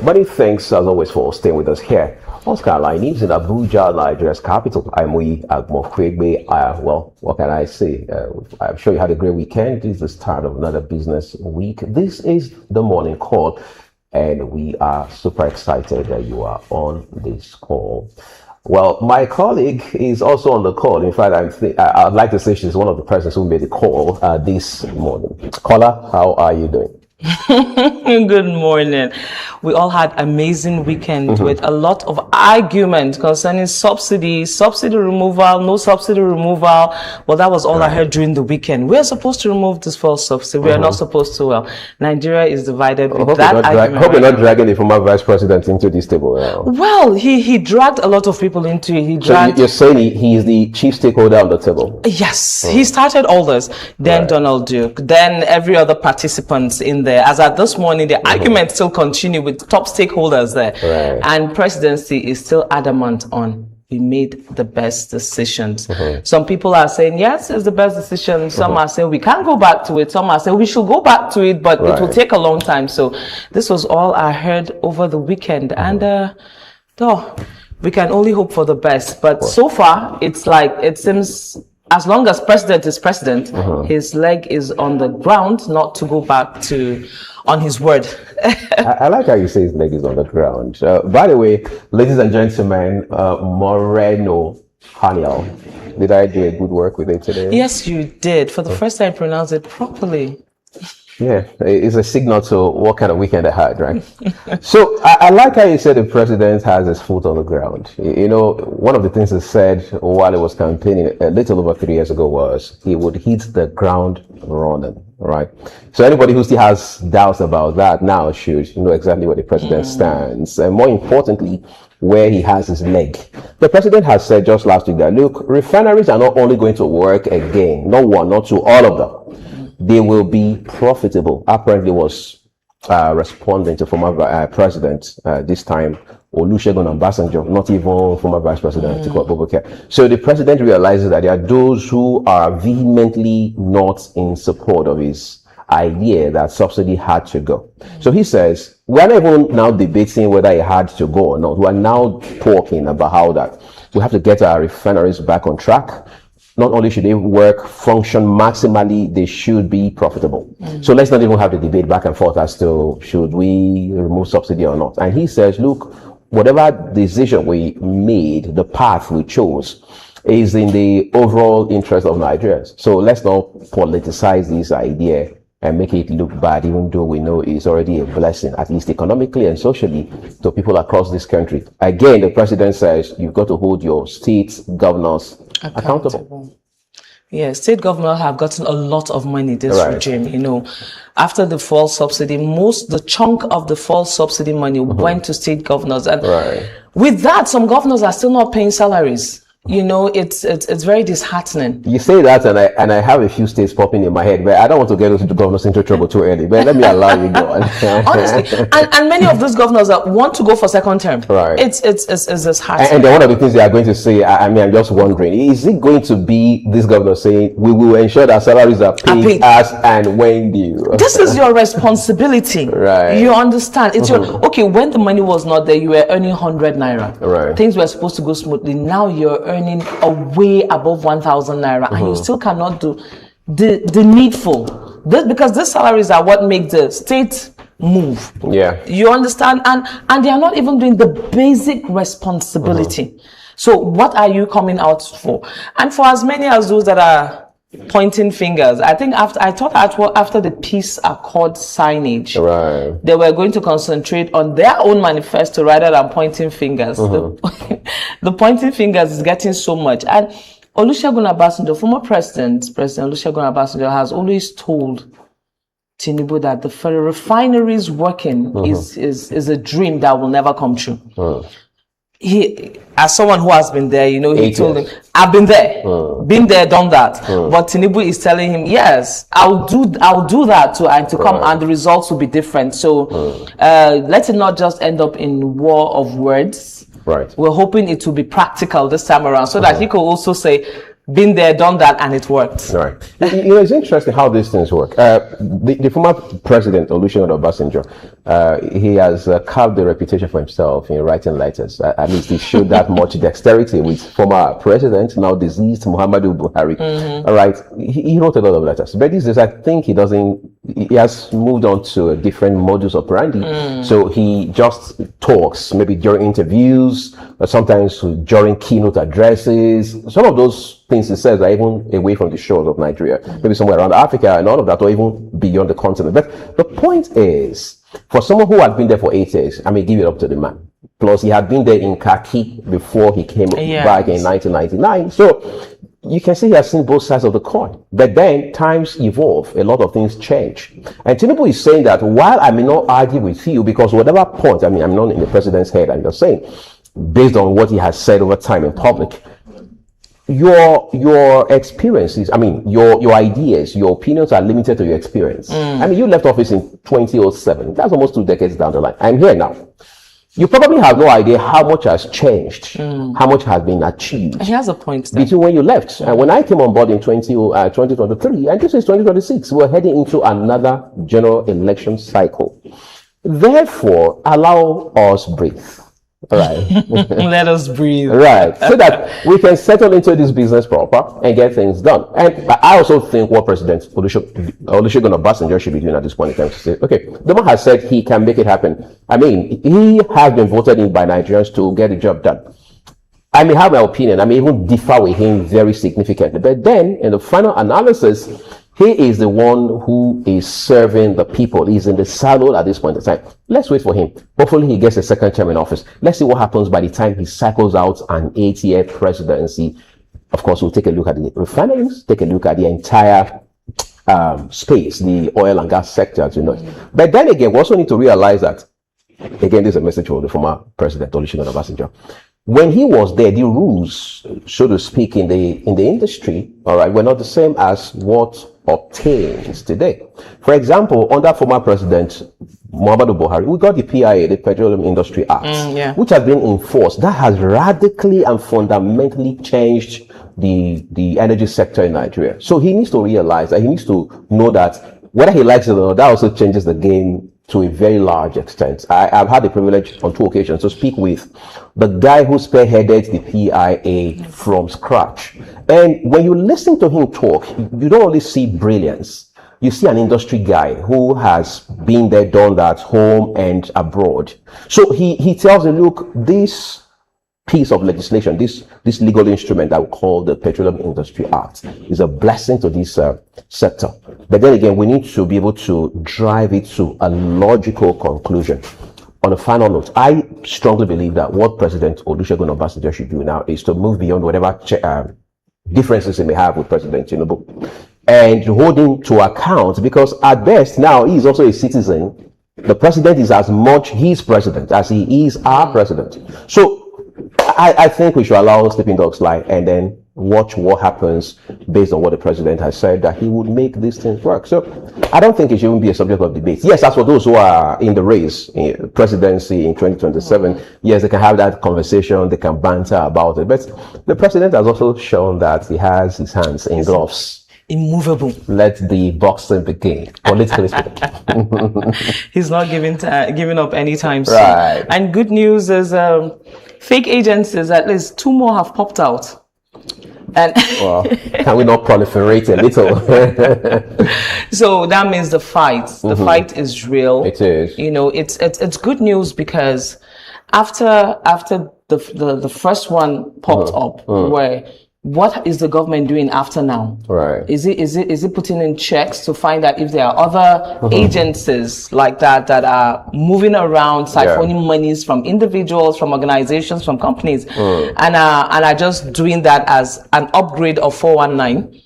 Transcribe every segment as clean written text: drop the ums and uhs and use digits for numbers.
Many thanks, as always, for staying with us here. Oscar Line is in Abuja, Nigeria's capital. I'm Agmokwegbe. Well, what can I say? I'm sure you had a great weekend. This is the start of another business week. This is the morning call, and we are super excited that you are on this call. Well, my colleague is also on the call. In fact, I'd like to say she's one of the persons who made the call this morning. Caller, how are you doing? Good morning. We all had amazing weekend with a lot of argument concerning subsidy removal, no subsidy removal. Well, that was all I heard during the weekend. We are supposed to remove this fuel subsidy. We are not supposed to. Well, Nigeria is divided with that argument. Hope you're not dragging the former vice president into this table now. Well, he dragged a lot of people into it. So you're saying he is the chief stakeholder on the table? Yes, he started all this. Then Donald Duke, then every other participants in there. As at this morning, the argument still continue with top stakeholders there. And presidency is still adamant on we made the best decisions. Some people are saying, yes, it's the best decision. Some are saying we can't go back to it. Some are saying we should go back to it, but it will take a long time. So this was all I heard over the weekend. And we can only hope for the best. But so far, it's like, it seems as long as president is president, his leg is on the ground, not to go back on his word. I like how you say his leg is on the ground. By the way, ladies and gentlemen, Moreno Haniel, did I do a good work with it today? Yes, you did. For the first time, pronounce it properly. Yeah, it's a signal to what kind of weekend I had, right? So I like how you said the president has his foot on the ground. You know, one of the things he said while he was campaigning a little over 3 years ago was he would hit the ground running, right? So anybody who still has doubts about that now should know exactly where the president stands. And more importantly, where he has his leg. The president has said just last week that, look, refineries are not only going to work again, not one, not two, all of them. They will be profitable. Apparently was responding to former president, this time Olusegun Obasanjo, not even former vice president Atiku Abubakar. So the president realizes that there are those who are vehemently not in support of his idea that subsidy had to go. So he says, we're not even now debating whether it had to go or not. We're now talking about how that we have to get our refineries back on track. Not only should they work, function maximally, they should be profitable. So let's not even have the debate back and forth as to should we remove subsidy or not. And he says, look, whatever decision we made, the path we chose is in the overall interest of Nigerians. So let's not politicize this idea and make it look bad, even though we know it's already a blessing, at least economically and socially, to people across this country. Again, the president says you've got to hold your state governors accountable. Yeah, state governors have gotten a lot of money this regime, you know. After the fuel subsidy, the chunk of the fuel subsidy money went to state governors. And with that, some governors are still not paying salaries. You know, it's very disheartening. You say that, and I have a few states popping in my head, but I don't want to get the governors into trouble too early. But let me allow you go on. Honestly, and many of those governors that want to go for second term, it's disheartening. And then one of the things they are going to say, I'm just wondering, is it going to be this governor saying we will ensure that salaries are paid as and when due? This is your responsibility, You understand? It's okay. When the money was not there, you were earning 100 naira. Things were supposed to go smoothly. Now you're earning a way above 1,000 naira, and you still cannot do the needful. Because these salaries are what make the state move. You understand? And they are not even doing the basic responsibility. So what are you coming out for? And for as many as those that are pointing fingers, I thought after the peace accord signage, they were going to concentrate on their own manifesto rather than pointing fingers. The pointing fingers is getting so much. And Olusegun Obasanjo, former President Olusegun Obasanjo, has always told Tinubu that the refineries working is a dream that will never come true. He, as someone who has been there, you know, he told him, I've been there, been there, done that. But Tinubu is telling him, yes, I'll do that too, and to come, and the results will be different. So let it not just end up in war of words. We're hoping it will be practical this time around, so that he could also say, been there, done that, and it worked. Right. It's interesting how these things work. The former president, Olusegun Obasanjo, he has carved a reputation for himself in writing letters. At least he showed that much dexterity with former president, now deceased, Muhammadu Buhari. All right. He wrote a lot of letters. But these days, I think he has moved on to a different modus operandi. So he just talks, maybe during interviews, or sometimes during keynote addresses. Some of those things he says are even away from the shores of Nigeria, maybe somewhere around Africa and all of that, or even beyond the continent. But the point is, for someone who had been there for 8 years, I mean, give it up to the man. Plus, he had been there in khaki before he came back in 1999. So you can see he has seen both sides of the coin. But then times evolve, a lot of things change. And Tinubu is saying that while I may not argue with you, because whatever point, I mean, I'm not in the president's head, I'm just saying, based on what he has said over time in public, your experiences, I mean, your ideas, your opinions are limited to your experience. I mean, you left office in 2007. That's almost 2 decades down the line. I'm here now. You probably have no idea how much has changed, how much has been achieved. He has a point there. Between when you left and when I came on board in 2023, and this is 2026, we're heading into another general election cycle. Therefore, allow us breathe. Right. Let us breathe. Right. So that we can settle into this business proper and get things done. And I also think what President Olusegun Obasanjo should be doing at this point in time to say, okay, the man has said he can make it happen. I mean, he has been voted in by Nigerians to get the job done. I may have my opinion. I may even differ with him very significantly. But then, in the final analysis, he is the one who is serving the people. He's in the saddle at this point in time. Let's wait for him. Hopefully he gets a second term in office. Let's see what happens by the time he cycles out an 8-year presidency. Of course, we'll take a look at the refineries, take a look at the entire space, the oil and gas sector, as you know. But then again, we also need to realize that, again, this is a message for the former president, Olusegun Obasanjo. When he was there, the rules, so to speak, in the industry, all right, were not the same as what obtains today. For example, under former president Muhammadu Buhari, we got the PIA, the Petroleum Industry Act, which has been enforced. That has radically and fundamentally changed the energy sector in Nigeria. So he needs to realize that he needs to know that whether he likes it or not, that also changes the game to a very large extent. I've had the privilege on 2 occasions to speak with the guy who spearheaded the PIA from scratch. And when you listen to him talk, you don't only see brilliance. You see an industry guy who has been there, done that, home and abroad. So he tells them, look, this piece of legislation, this legal instrument that we call the Petroleum Industry Act, is a blessing to this sector. But then again, we need to be able to drive it to a logical conclusion. On a final note, I strongly believe that what President Olusegun Obasanjo should do now is to move beyond whatever differences he may have with President Tinubu and hold him to account, because at best now he is also a citizen. The president is as much his president as he is our president. So I think we should allow sleeping dogs lie and then watch what happens based on what the president has said, that he would make these things work. So I don't think it should even be a subject of debate. Yes, as for those who are in the race, in presidency in 2027, yes, they can have that conversation, they can banter about it. But the president has also shown that he has his hands in gloves. Immovable. Let the boxing begin, politically speaking. He's not giving up anytime soon. Right. And good news is fake agencies, at least 2 more have popped out. And well, can we not proliferate a little? So that means the fight is real. It is. You know, it's good news, because after the first one popped up, where what is the government doing after now? Right. Is it putting in checks to find out if there are other agencies like that are moving around, siphoning monies from individuals, from organizations, from companies, and are just doing that as an upgrade of 419?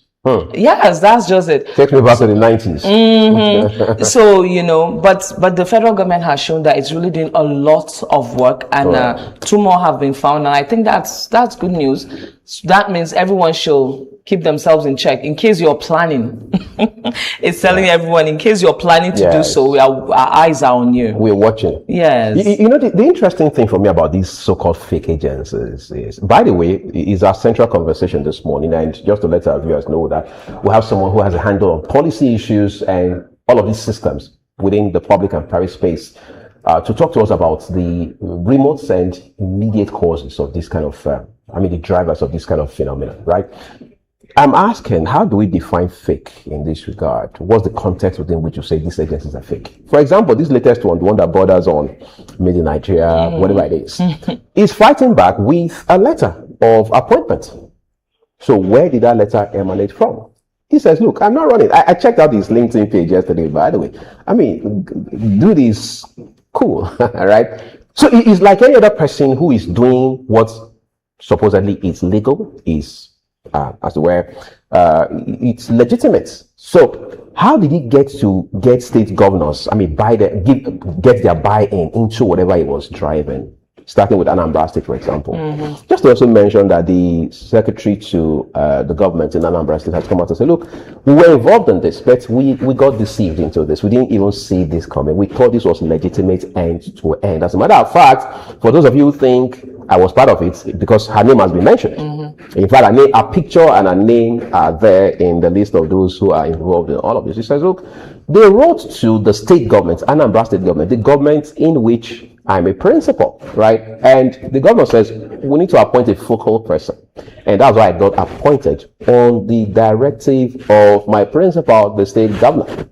Yes, that's just it. Take me back to the 90s. So, you know, but the federal government has shown that it's really doing a lot of work, and 2 more have been found, and I think that's good news. So that means everyone should keep themselves in check in case you're planning. It's telling everyone, in case you're planning to do so, our eyes are on you. We're watching. Yes. You know, the interesting thing for me about these so-called fake agents is, by the way, is our central conversation this morning. And just to let our viewers know that we have someone who has a handle on policy issues and all of these systems within the public and private space to talk to us about the remote and immediate causes of this kind of, the drivers of this kind of phenomenon, right? I'm asking, how do we define fake in this regard? What's the context within which you say these agencies are fake? For example, this latest one, the one that borders on made in Nigeria, whatever it is fighting back with a letter of appointment. So where did that letter emanate from? He says, look, I'm not running. I checked out his LinkedIn page yesterday, by the way. Do this, cool, right? So it's like any other person who is doing what supposedly is legal, is as it were, it's legitimate. So how did he get state governors, get their buy-in into whatever he was driving, starting with Anambra State, for example? Just to also mention that the secretary to the government in Anambra State has come out and said, look, we were involved in this, but we got deceived into this. We didn't even see this coming. We thought this was legitimate end to end. As a matter of fact, for those of you who think I was part of it, because her name has been mentioned. In fact, her picture and her name are there in the list of those who are involved in all of this. She says, look, they wrote to the state government, Anambra State government, the government in which I'm a principal, right? And the governor says, we need to appoint a focal person. And that's why I got appointed on the directive of my principal, the state governor.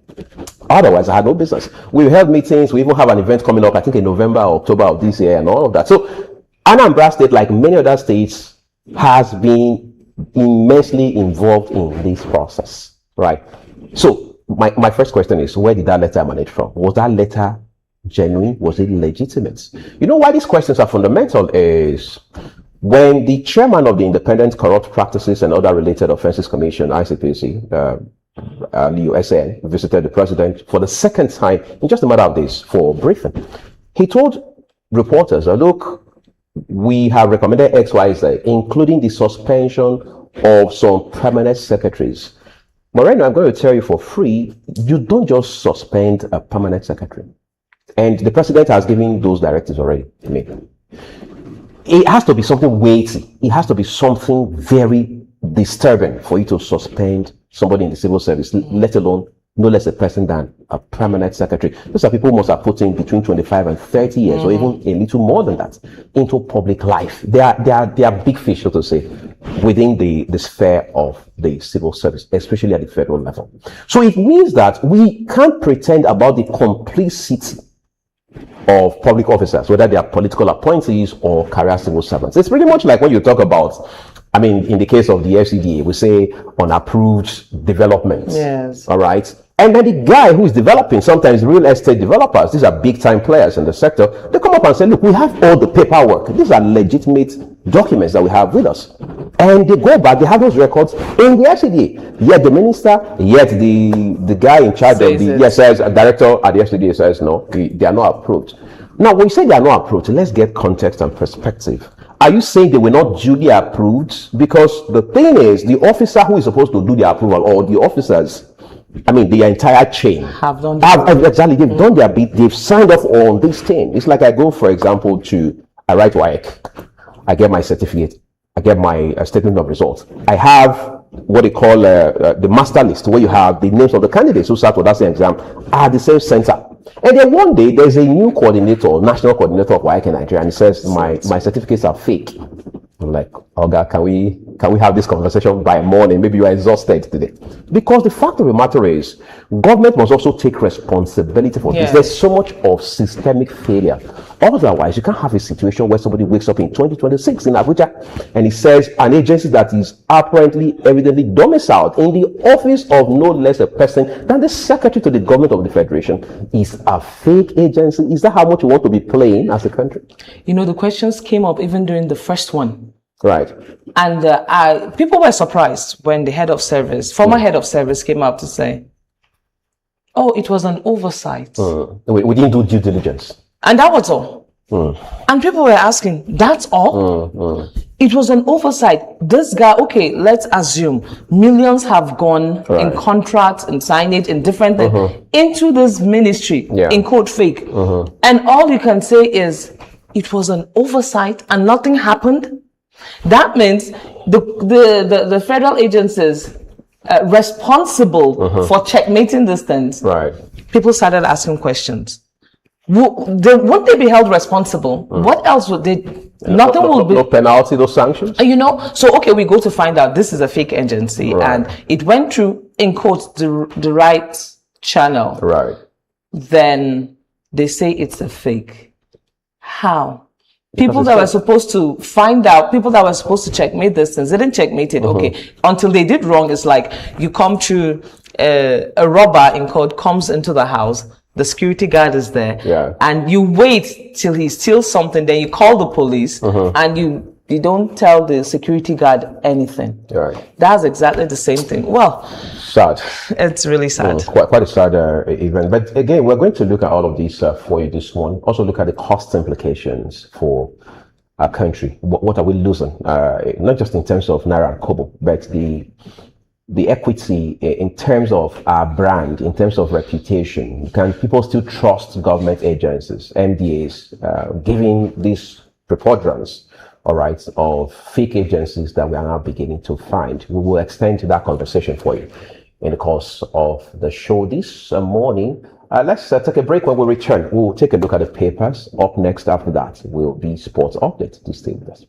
Otherwise, I had no business. We've held meetings. We even have an event coming up, I think in November or October of this year and all of that. So Anambra State, like many other states, has been immensely involved in this process, right? So my first question is, where did that letter emanate from? Was that letter genuine? Was it legitimate? You know why these questions are fundamental is when the chairman of the Independent Corrupt Practices and Other Related Offences Commission, ICPC, Aliyu SN, visited the president for the second time in just a matter of days for a briefing, he told reporters, look, we have recommended XYZ, including the suspension of some permanent secretaries. Moreno, I'm going to tell you for free, you don't just suspend a permanent secretary. And the president has given those directives already to me. It has to be something weighty. It has to be something very disturbing for you to suspend somebody in the civil service, let alone no less a person than a permanent secretary. Those are people who must have put in between 25 and 30 years, or even a little more than that, into public life. They are big fish, so to say, within the sphere of the civil service, especially at the federal level. So it means that we can't pretend about the complicity of public officers, whether they are political appointees or career civil servants. It's pretty much like when you talk about, in the case of the FCDA, we say unapproved developments. Yes. All right. And then the guy who is developing, sometimes real estate developers, these are big time players in the sector, they come up and say, look, we have all the paperwork. These are legitimate documents that we have with us. And they go back, they have those records in the FCDA. Yet the minister, yet the guy in charge of the says, a director at the FCDA says, no, they are not approved. Now, when you say they are not approved, let's get context and perspective. Are you saying they were not duly approved? Because the thing is, the officer who is supposed to do the approval, or the officers, the entire chain have done exactly. They've done their bit. They've signed off on this thing. It's like I go, for example, I write WAEC. I get my certificate. I get my statement of results. I have what they call the master list, where you have the names of the candidates who sat for that same exam at the same center. And then one day there's a new coordinator, national coordinator of WAEC in Nigeria, and he says my certificates are fake. I'm like, Oga, can we have this conversation by morning? Maybe you are exhausted today. Because the fact of the matter is, government must also take responsibility for this. There's so much of systemic failure. Otherwise, you can't have a situation where somebody wakes up in 2026 in Abuja and he says an agency that is evidently domiciled in the office of no less a person than the secretary to the government of the federation is a fake agency. Is that how much you want to be playing as a country? The questions came up even during the first one. Right. And people were surprised when the head of service, former head of service, came up to say, oh, it was an oversight. We didn't do due diligence. And that was all. And people were asking, that's all? It was an oversight. This guy, okay, let's assume millions have gone in contracts and signage and different things into this ministry, in quote fake. And all you can say is, it was an oversight and nothing happened. That means the federal agencies responsible for checkmating these things, people started asking questions. Would they be held responsible? What else would they? Nothing will be. No penalty, no sanctions. So okay, we go to find out this is a fake agency, and it went through, in quotes, the right channel. Then they say it's a fake. How? People that were supposed to find out, people that were supposed to checkmate this things, they didn't checkmate it. Okay, until they did wrong. It's like you come to a robber, in quote, comes into the house. The security guard is there, and you wait till he steals something. Then you call the police, and you don't tell the security guard anything. That's exactly the same thing. Well, sad. It's really sad. Quite a sad event. But again, we're going to look at all of these for you this one. Also look at the cost implications for our country. What are we losing? Not just in terms of Naira and Kobo, but the equity in terms of our brand, in terms of reputation. Can people still trust government agencies, MDAs, giving these preponderance, of fake agencies that we are now beginning to find? We will extend to that conversation for you in the course of the show this morning. Let's take a break. When we return, we'll take a look at the papers. Up next after that will be Sports Update. Please stay with us.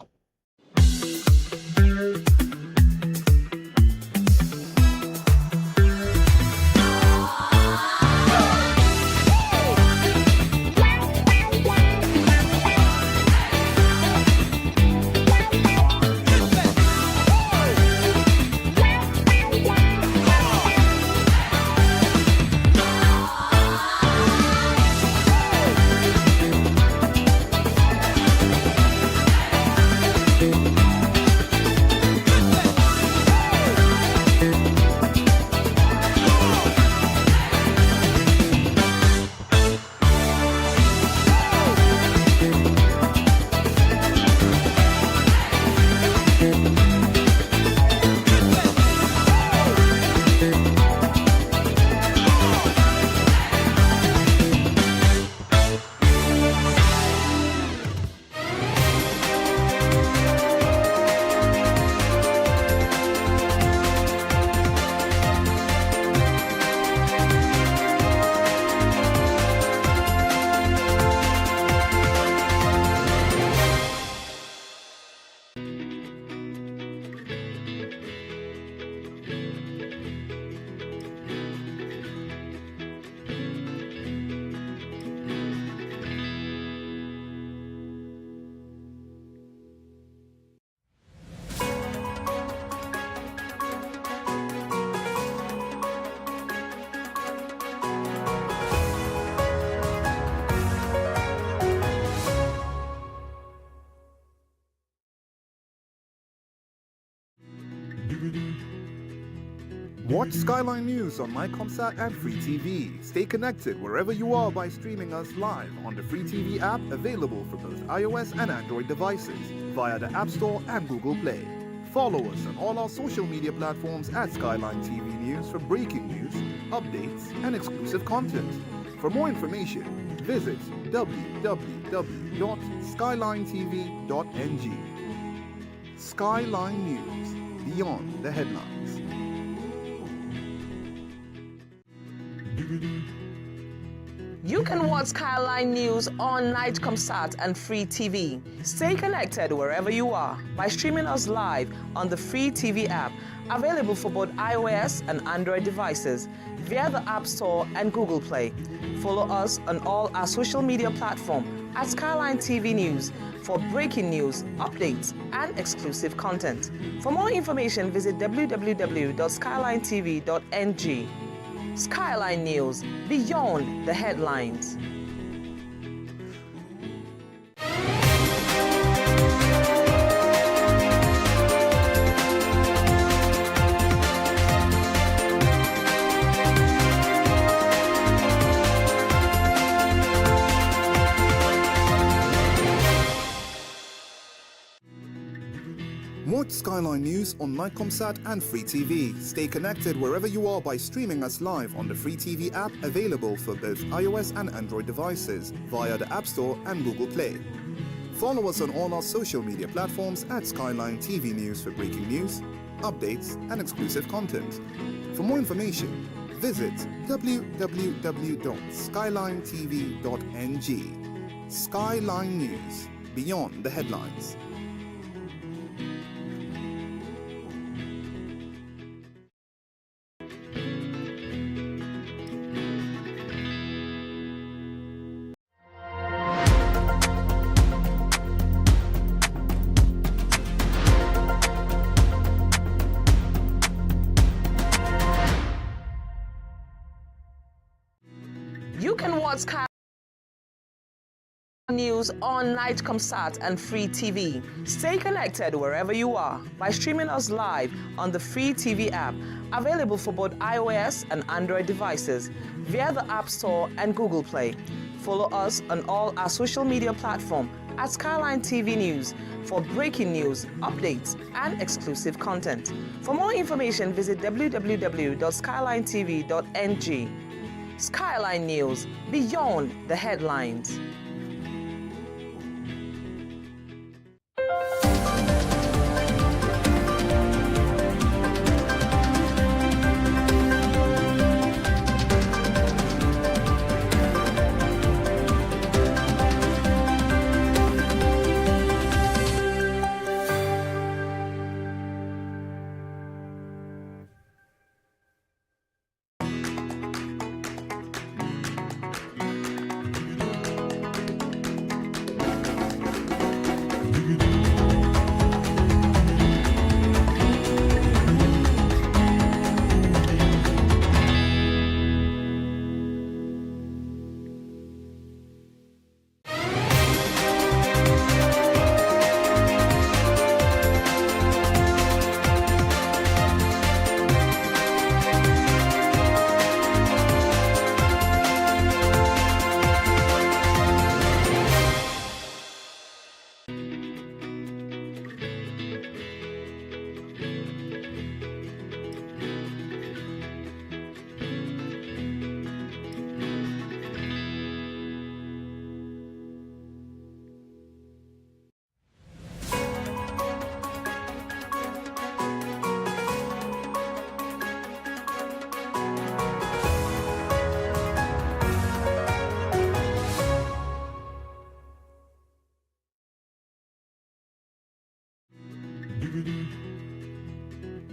Watch Skyline News on MyComSat and Free TV. Stay connected wherever you are by streaming us live on the Free TV app, available for both iOS and Android devices via the App Store and Google Play. Follow us on all our social media platforms at Skyline TV News for breaking news, updates, and exclusive content. For more information, visit www.skylinetv.ng. Skyline News, beyond the headlines. You can watch Skyline News on NightComSat and Free TV. Stay connected wherever you are by streaming us live on the Free TV app, available for both iOS and Android devices via the App Store and Google Play. Follow us on all our social media platforms at Skyline TV News for breaking news, updates, and exclusive content. For more information, visit www.skylinetv.ng. Skyline News, beyond the headlines. Watch Skyline News on Nightcomsat and Free TV. Stay connected wherever you are by streaming us live on the Free TV app available for both iOS and Android devices via the App Store and Google Play. Follow us on all our social media platforms at Skyline TV News for breaking news, updates, and exclusive content. For more information, visit www.skylinetv.ng. Skyline News, beyond the headlines. You can watch Skyline News on Nightcomsat and Free TV. Stay connected wherever you are by streaming us live on the Free TV app, available for both iOS and Android devices via the App Store and Google Play. Follow us on all our social media platforms at Skyline TV News for breaking news, updates, and exclusive content. For more information, visit www.skylinetv.ng. Skyline News, beyond the headlines.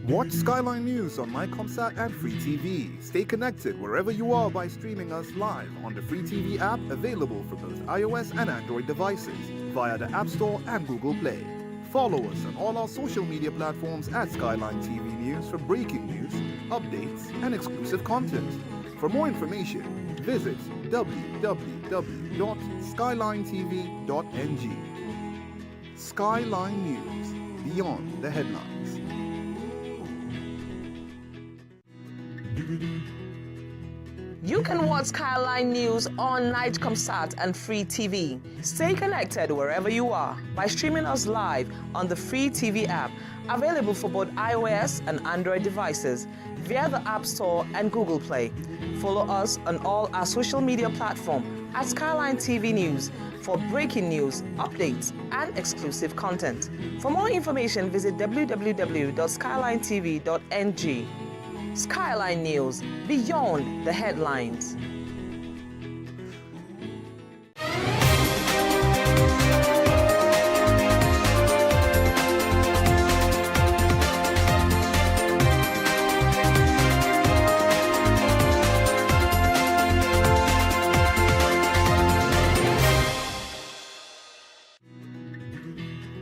Watch Skyline News on Nightcomsat and Free TV. Stay connected wherever you are by streaming us live on the Free TV app available for both iOS and Android devices via the App Store and Google Play. Follow us on all our social media platforms at Skyline TV News for breaking news, updates, and exclusive content. For more information, visit www.skylinetv.ng. Skyline News, beyond the headlines. You can watch Skyline News on Nightcomsat and Free TV. Stay connected wherever you are by streaming us live on the Free TV app, available for both iOS and Android devices via the App Store and Google Play. Follow us on all our social media platforms at Skyline TV News for breaking news, updates, and exclusive content. For more information, visit www.skylinetv.ng. Skyline News, beyond the headlines.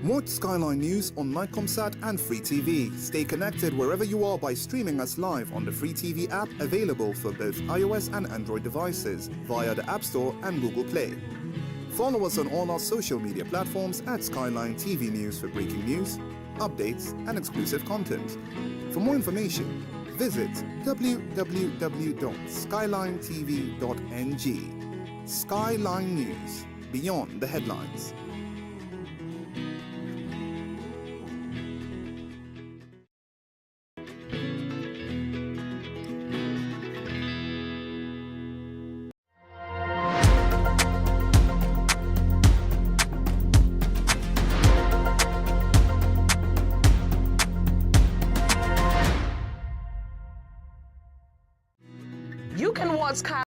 Watch Skyline News on Nightcomsat and Free TV. Stay connected wherever you are by streaming us live on the Free TV app available for both iOS and Android devices via the App Store and Google Play. Follow us on all our social media platforms at Skyline TV News for breaking news, updates, and exclusive content. For more information, visit www.skylinetv.ng. Skyline News, beyond the headlines. watch Skyline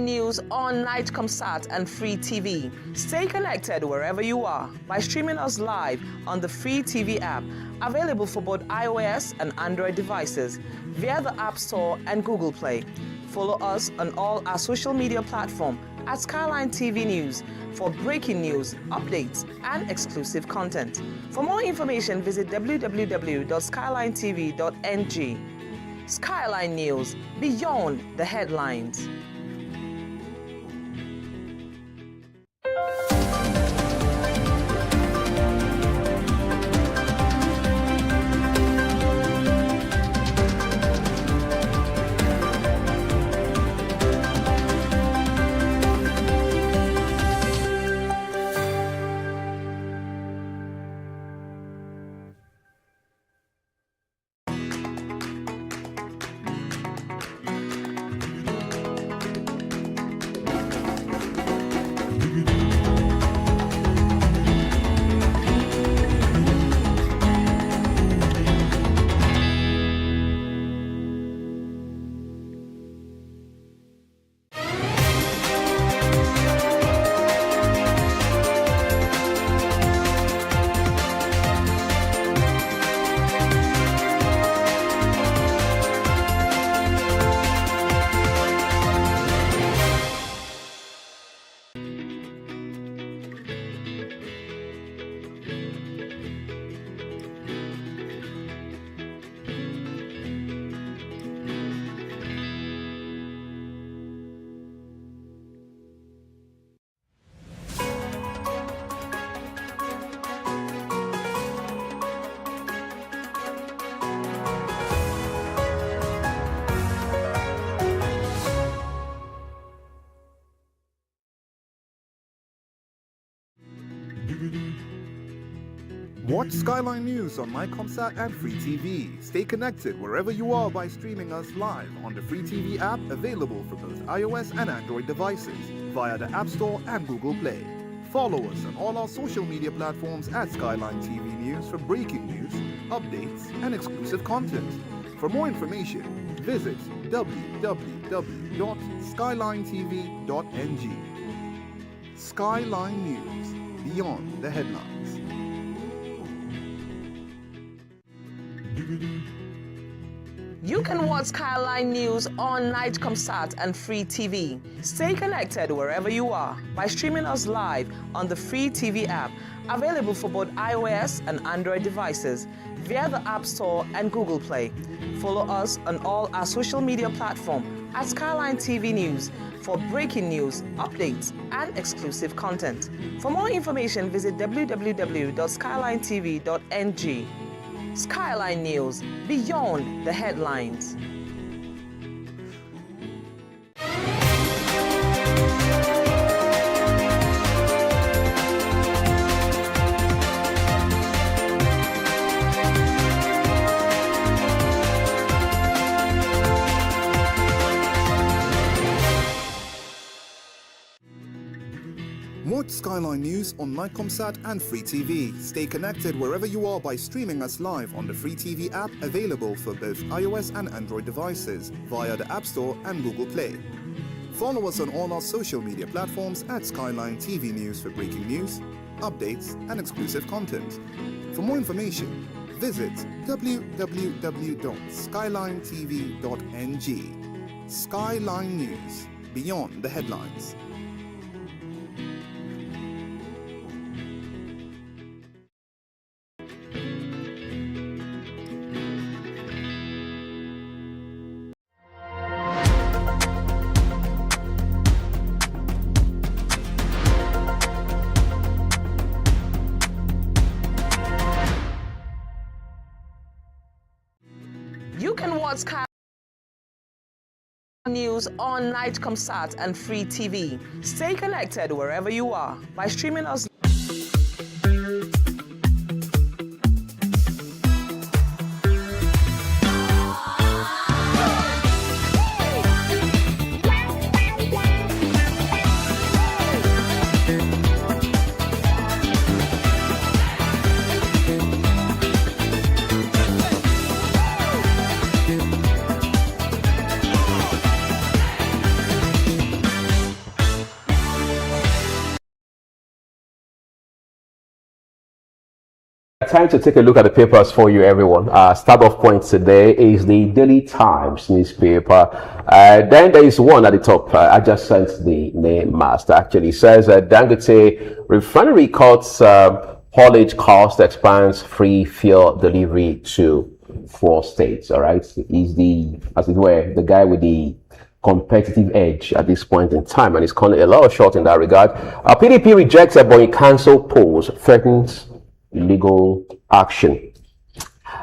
News on Nightcomsat and Free TV. Stay connected wherever you are by streaming us live on the Free TV app, available for both iOS and Android devices via the App Store and Google Play. Follow us on all our social media platforms at Skyline TV News for breaking news, updates, and exclusive content. For more information, visit www.skylinetv.ng. Skyline News, beyond the headlines. Watch Skyline News on MyComsat and Free TV. Stay connected wherever you are by streaming us live on the Free TV app, available for both iOS and Android devices via the App Store and Google Play. Follow us on all our social media platforms at Skyline TV News for breaking news, updates, and exclusive content. For more information, visit www.skylinetv.ng. Skyline News, beyond the headlines. You can watch Skyline News on Nightcomsat and Free TV. Stay connected wherever you are by streaming us live on the Free TV app, available for both iOS and Android devices via the App Store and Google Play. Follow us on all our social media platforms at Skyline TV News for breaking news, updates, and exclusive content. For more information, visit www.skylinetv.ng. Skyline News, beyond the headlines. Watch Skyline News on Nightcomsat and Free TV. Stay connected wherever you are by streaming us live on the Free TV app, available for both iOS and Android devices via the App Store and Google Play. Follow us on all our social media platforms at Skyline TV News for breaking news, updates, and exclusive content. For more information, visit www.skylinetv.ng. Skyline News, beyond the headlines. You can watch Skyline News on Nightcomsat and Free TV. Stay connected wherever you are by streaming us. Time to take a look at the papers for you, everyone. Start off point today is the Daily Times newspaper. Then there is one at the top. I just sent the name master. Actually says Dangote refinery cuts haulage cost, expands free fuel delivery to 4 states. All right, he's the, as it were, the guy with the competitive edge at this point in time, and he's calling a lot of shots in that regard. PDP rejects Ebonyi council polls, threatens legal action.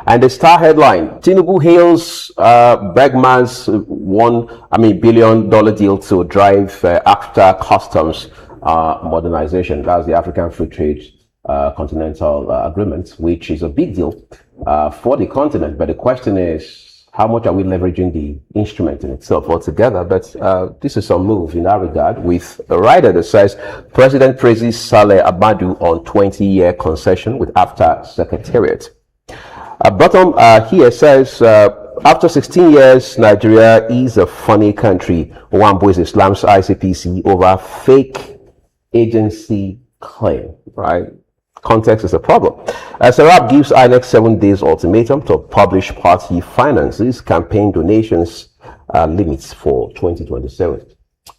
And the Star headline: Tinubu hails Bergman's $1 billion deal to drive after customs modernization. That's the African Free Trade Continental Agreement, which is a big deal for the continent. But the question is, how much are we leveraging the instrument in itself altogether? But this is some move in that regard, with a writer that says President praises Saleh Abadu on 20-year concession with AFTA Secretariat. Bottom here says, after 16 years, Nigeria is a funny country. Wambo is Islam's ICPC over fake agency claim, right? Context is a problem. Serap gives INEC 7 days ultimatum to publish party finances, campaign donations limits for 2027.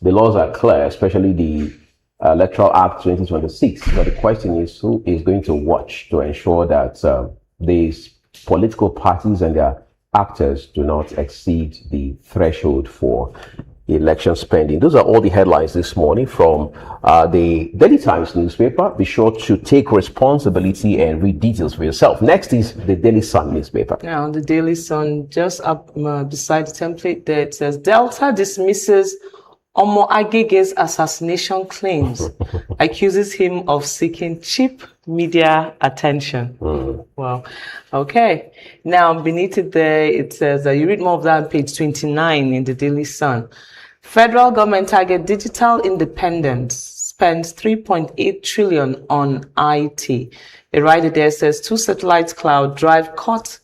The laws are clear, especially the Electoral Act 2026. But the question is, who is going to watch to ensure that these political parties and their actors do not exceed the threshold for election spending? Those are all the headlines this morning from the Daily Times newspaper. Be sure to take responsibility and read details for yourself. Next is the Daily Sun newspaper. Now, the Daily Sun, just up beside the template there, it says Delta dismisses Omo Agege's assassination claims, accuses him of seeking cheap media attention. Wow. Okay. Now, beneath it there, it says, you read more of that on page 29 in the Daily Sun. Federal government target digital independence, spends 3.8 trillion on IT. A writer there says 2 satellites cloud drive cut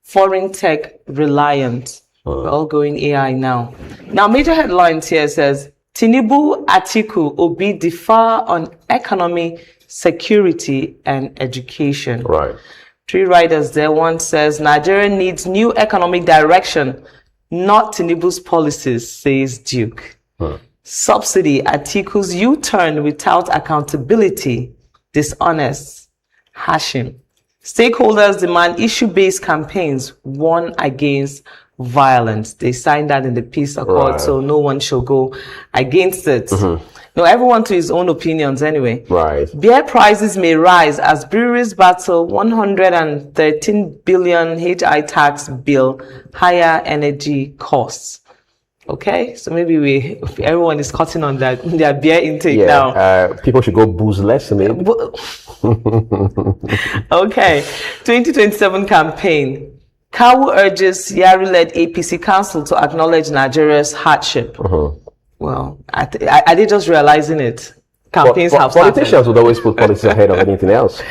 foreign tech reliant. We're all going AI now. Now, major headlines here says Tinubu, Atiku, Obi differ on economy, security, and education. Right. 3 writers there. One says Nigeria needs new economic direction, not Tinubu's policies, says Duke. Subsidy, Atiku's U-turn without accountability, dishonest, Hashim. Stakeholders demand issue-based campaigns, warn against violence. They signed that in the peace accord, so no one shall go against it. No, everyone to his own opinions anyway. Right. Beer prices may rise as breweries battle 113 billion HI tax bill, higher energy costs. Okay, so maybe everyone is cutting on their beer intake now. People should go booze less, maybe. Okay, 2027 campaign. Kawu urges Yari-led APC council to acknowledge Nigeria's hardship. Well, are they just realizing it? Campaigns have started. Politicians would always put politics ahead of anything else.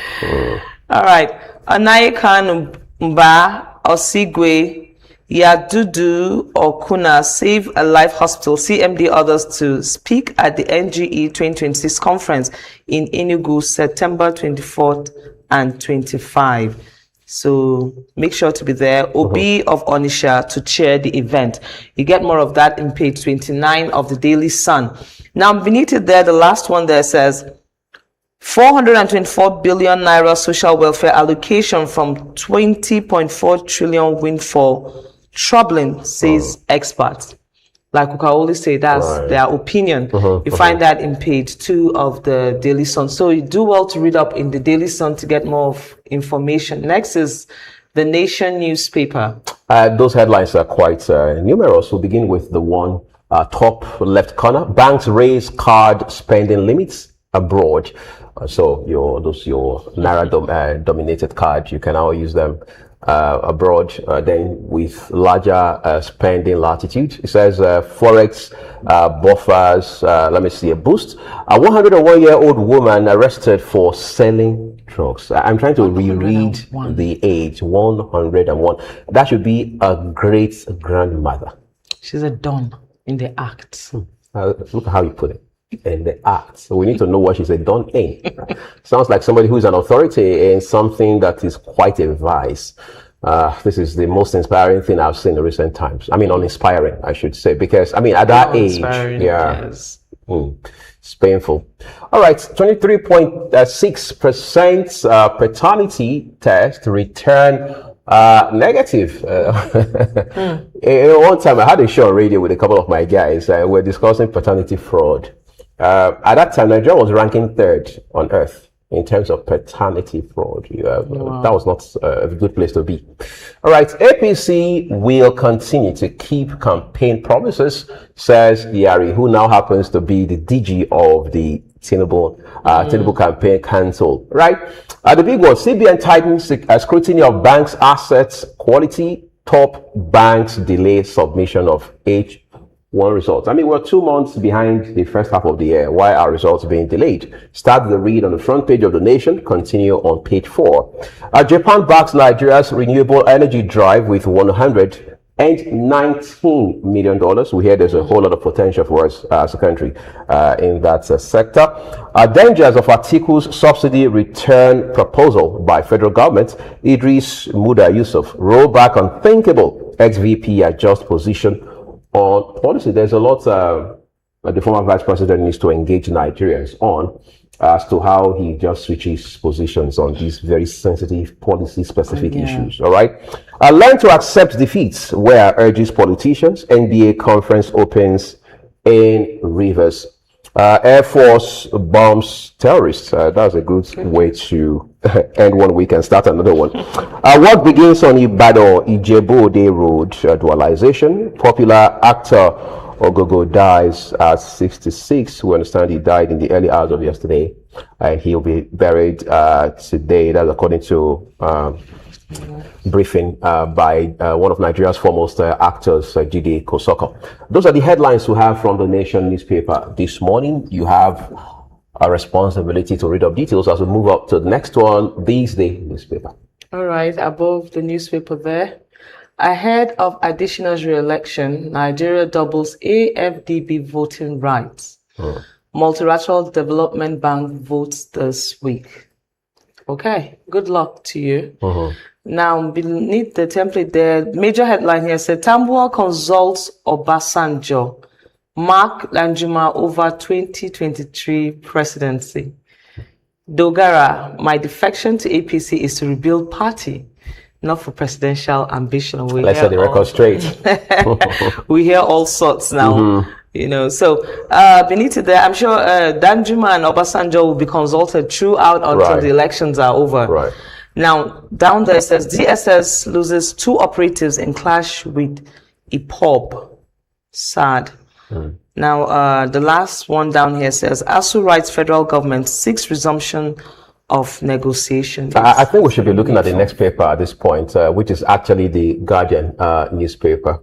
All right. Anayekan Mba Osigwe Yadudu Okuna Save a Life Hospital, CMD others to speak at the NGE 2026 conference in Enugu, September 24th and 25. So make sure to be there. Obi of Onisha to chair the event. You get more of that in page 29 of the Daily Sun. Now beneath it there, the last one there says 424 billion naira social welfare allocation from 20.4 trillion windfall. Troubling, says experts. Like we can always say, that's their opinion. You find that in page 2 of the Daily Sun. So you do well to read up in the Daily Sun to get more information. Next is the Nation newspaper. Those headlines are quite numerous. We'll begin with the one top left corner. Banks raise card spending limits abroad. So your Naira dominated cards, you can now use them abroad, then with larger spending latitude. It says Forex buffers, let me see, a boost. A 101-year-old woman arrested for selling drugs. I'm trying to reread the age, 101. That should be a great grandmother. She's a don in the act. Look at how you put it. and the act. So we need to know what she said done in. Sounds like somebody who's an authority in something that is quite a vice. This is the most inspiring thing I've seen in recent times. I mean, uninspiring, I should say, because I mean, at that age, yes. It's painful. All right, 23.6% paternity test return negative. One time I had a show on radio with a couple of my guys. We're discussing paternity fraud. At that time, Nigeria was ranking 3rd on earth in terms of paternity fraud. Wow. That was not a good place to be. All right, APC will continue to keep campaign promises, says Yari, who now happens to be the DG of the Tinubu campaign council. Right, the big one: CBN tightens scrutiny of banks' assets quality. Top banks delay submission of H1 results. I mean, we're 2 months behind the first half of the year. Why are results being delayed? Start the read on the front page of The Nation. Continue on page 4. Japan backs Nigeria's renewable energy drive with $119 million. We hear there's a whole lot of potential for us as a country in that sector. Dangers of Atiku's subsidy return proposal by federal government. Idris Muda Yusuf roll back unthinkable. Ex-VP adjust position on policy. There's a lot the former vice president needs to engage Nigerians on as to how he just switches positions on these very sensitive policy-specific issues. All right. Learn to accept defeats, where urges politicians. NBA conference opens in Rivers. Air Force bombs terrorists. That's a good way to end 1 week and start another one. Work begins on Ibadan Ijebu-Ode Road dualization. Popular actor Ogogo dies at 66. We understand he died in the early hours of yesterday, and he'll be buried today. That's according to briefing by one of Nigeria's foremost actors, Jide Kosoko. Those are the headlines we have from The Nation newspaper this morning. You have a responsibility to read up details as we move up to the next one, These Day newspaper. All right, above the newspaper there. Ahead of Additional's re-election, Nigeria doubles AFDB voting rights. Multilateral Development Bank votes this week. Okay, good luck to you. Now, beneath the template there, major headline here said, Tambuwal consults Obasanjo, Mark Danjuma over 2023 presidency. Dogara, my defection to APC is to rebuild party, not for presidential ambition. Let's set the record straight. We hear all sorts now. You know, so beneath it there, I'm sure Danjuma and Obasanjo will be consulted throughout until the elections are over. Now, down there it says DSS loses 2 operatives in clash with IPOB. Sad. Now, the last one down here says ASU writes federal government seeks resumption of negotiations. I think we should be looking at the next paper at this point, which is actually the Guardian newspaper.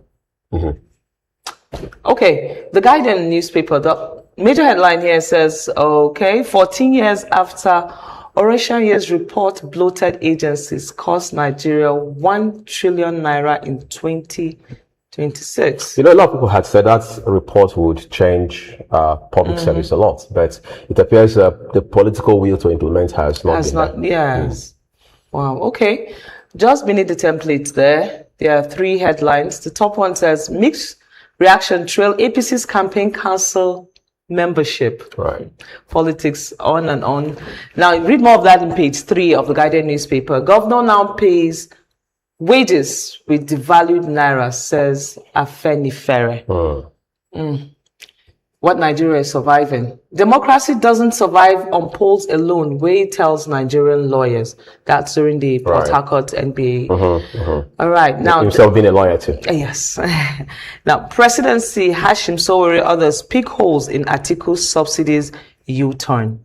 Okay, the Guardian newspaper, the major headline here says, 14 years after Oresha Year's report, bloated agencies cost Nigeria 1 trillion naira in 2026. You know, a lot of people had said that report would change public service a lot, but it appears the political will to implement has not been there. Yes. Wow, okay. Just beneath the template there are 3 headlines. The top one says, mixed reaction trail APC's campaign council membership. Politics on and on. Now, read more of that in page 3 of the Guardian newspaper. Governor now pays wages with devalued naira, says Afenifere. What Nigeria is surviving. Democracy doesn't survive on polls alone, Way tells Nigerian lawyers. That's during the Port Harcourt NBA. All right. Now, himself being a lawyer too. Yes. Now, presidency, Hashim Sowore, others pick holes in Atiku's subsidies U-turn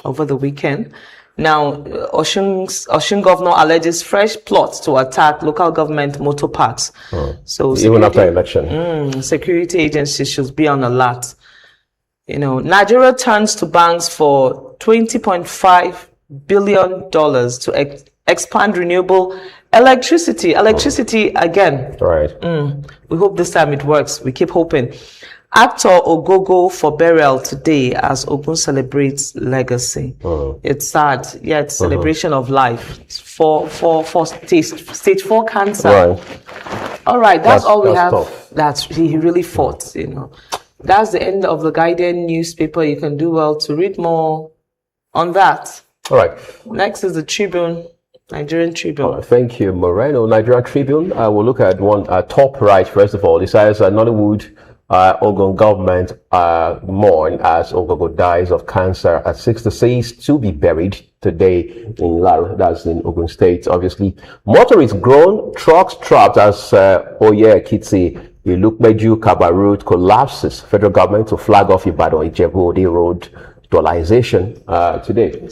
over the weekend. Now, Osun governor alleges fresh plots to attack local government motor parks. So even after election, security agencies should be on alert. You know, Nigeria turns to banks for $20.5 billion to expand renewable electricity. Electricity again. We hope this time it works. We keep hoping. Actor Ogogo for burial today as Ogun celebrates legacy. It's sad. Yeah, it's celebration of life for stage 4 cancer. Right. All right, that's all we have. Tough. He really fought, you know. That's the end of the Guardian newspaper. You can do well to read more on that. All right. Next is the Tribune, Nigerian Tribune. Thank you, Moreno. Nigerian Tribune. We'll look at one top right, first of all. It says Nollywood Ogun government mourn as Ogogo dies of cancer at 66, to be buried today in Laro, that's in Ogun State. Obviously, motorists grown, trucks trapped as Oye Kitsi Ilukmeju Kaba Road collapses. Federal government to flag off Ibadan Ijebu Ode Road dualization today.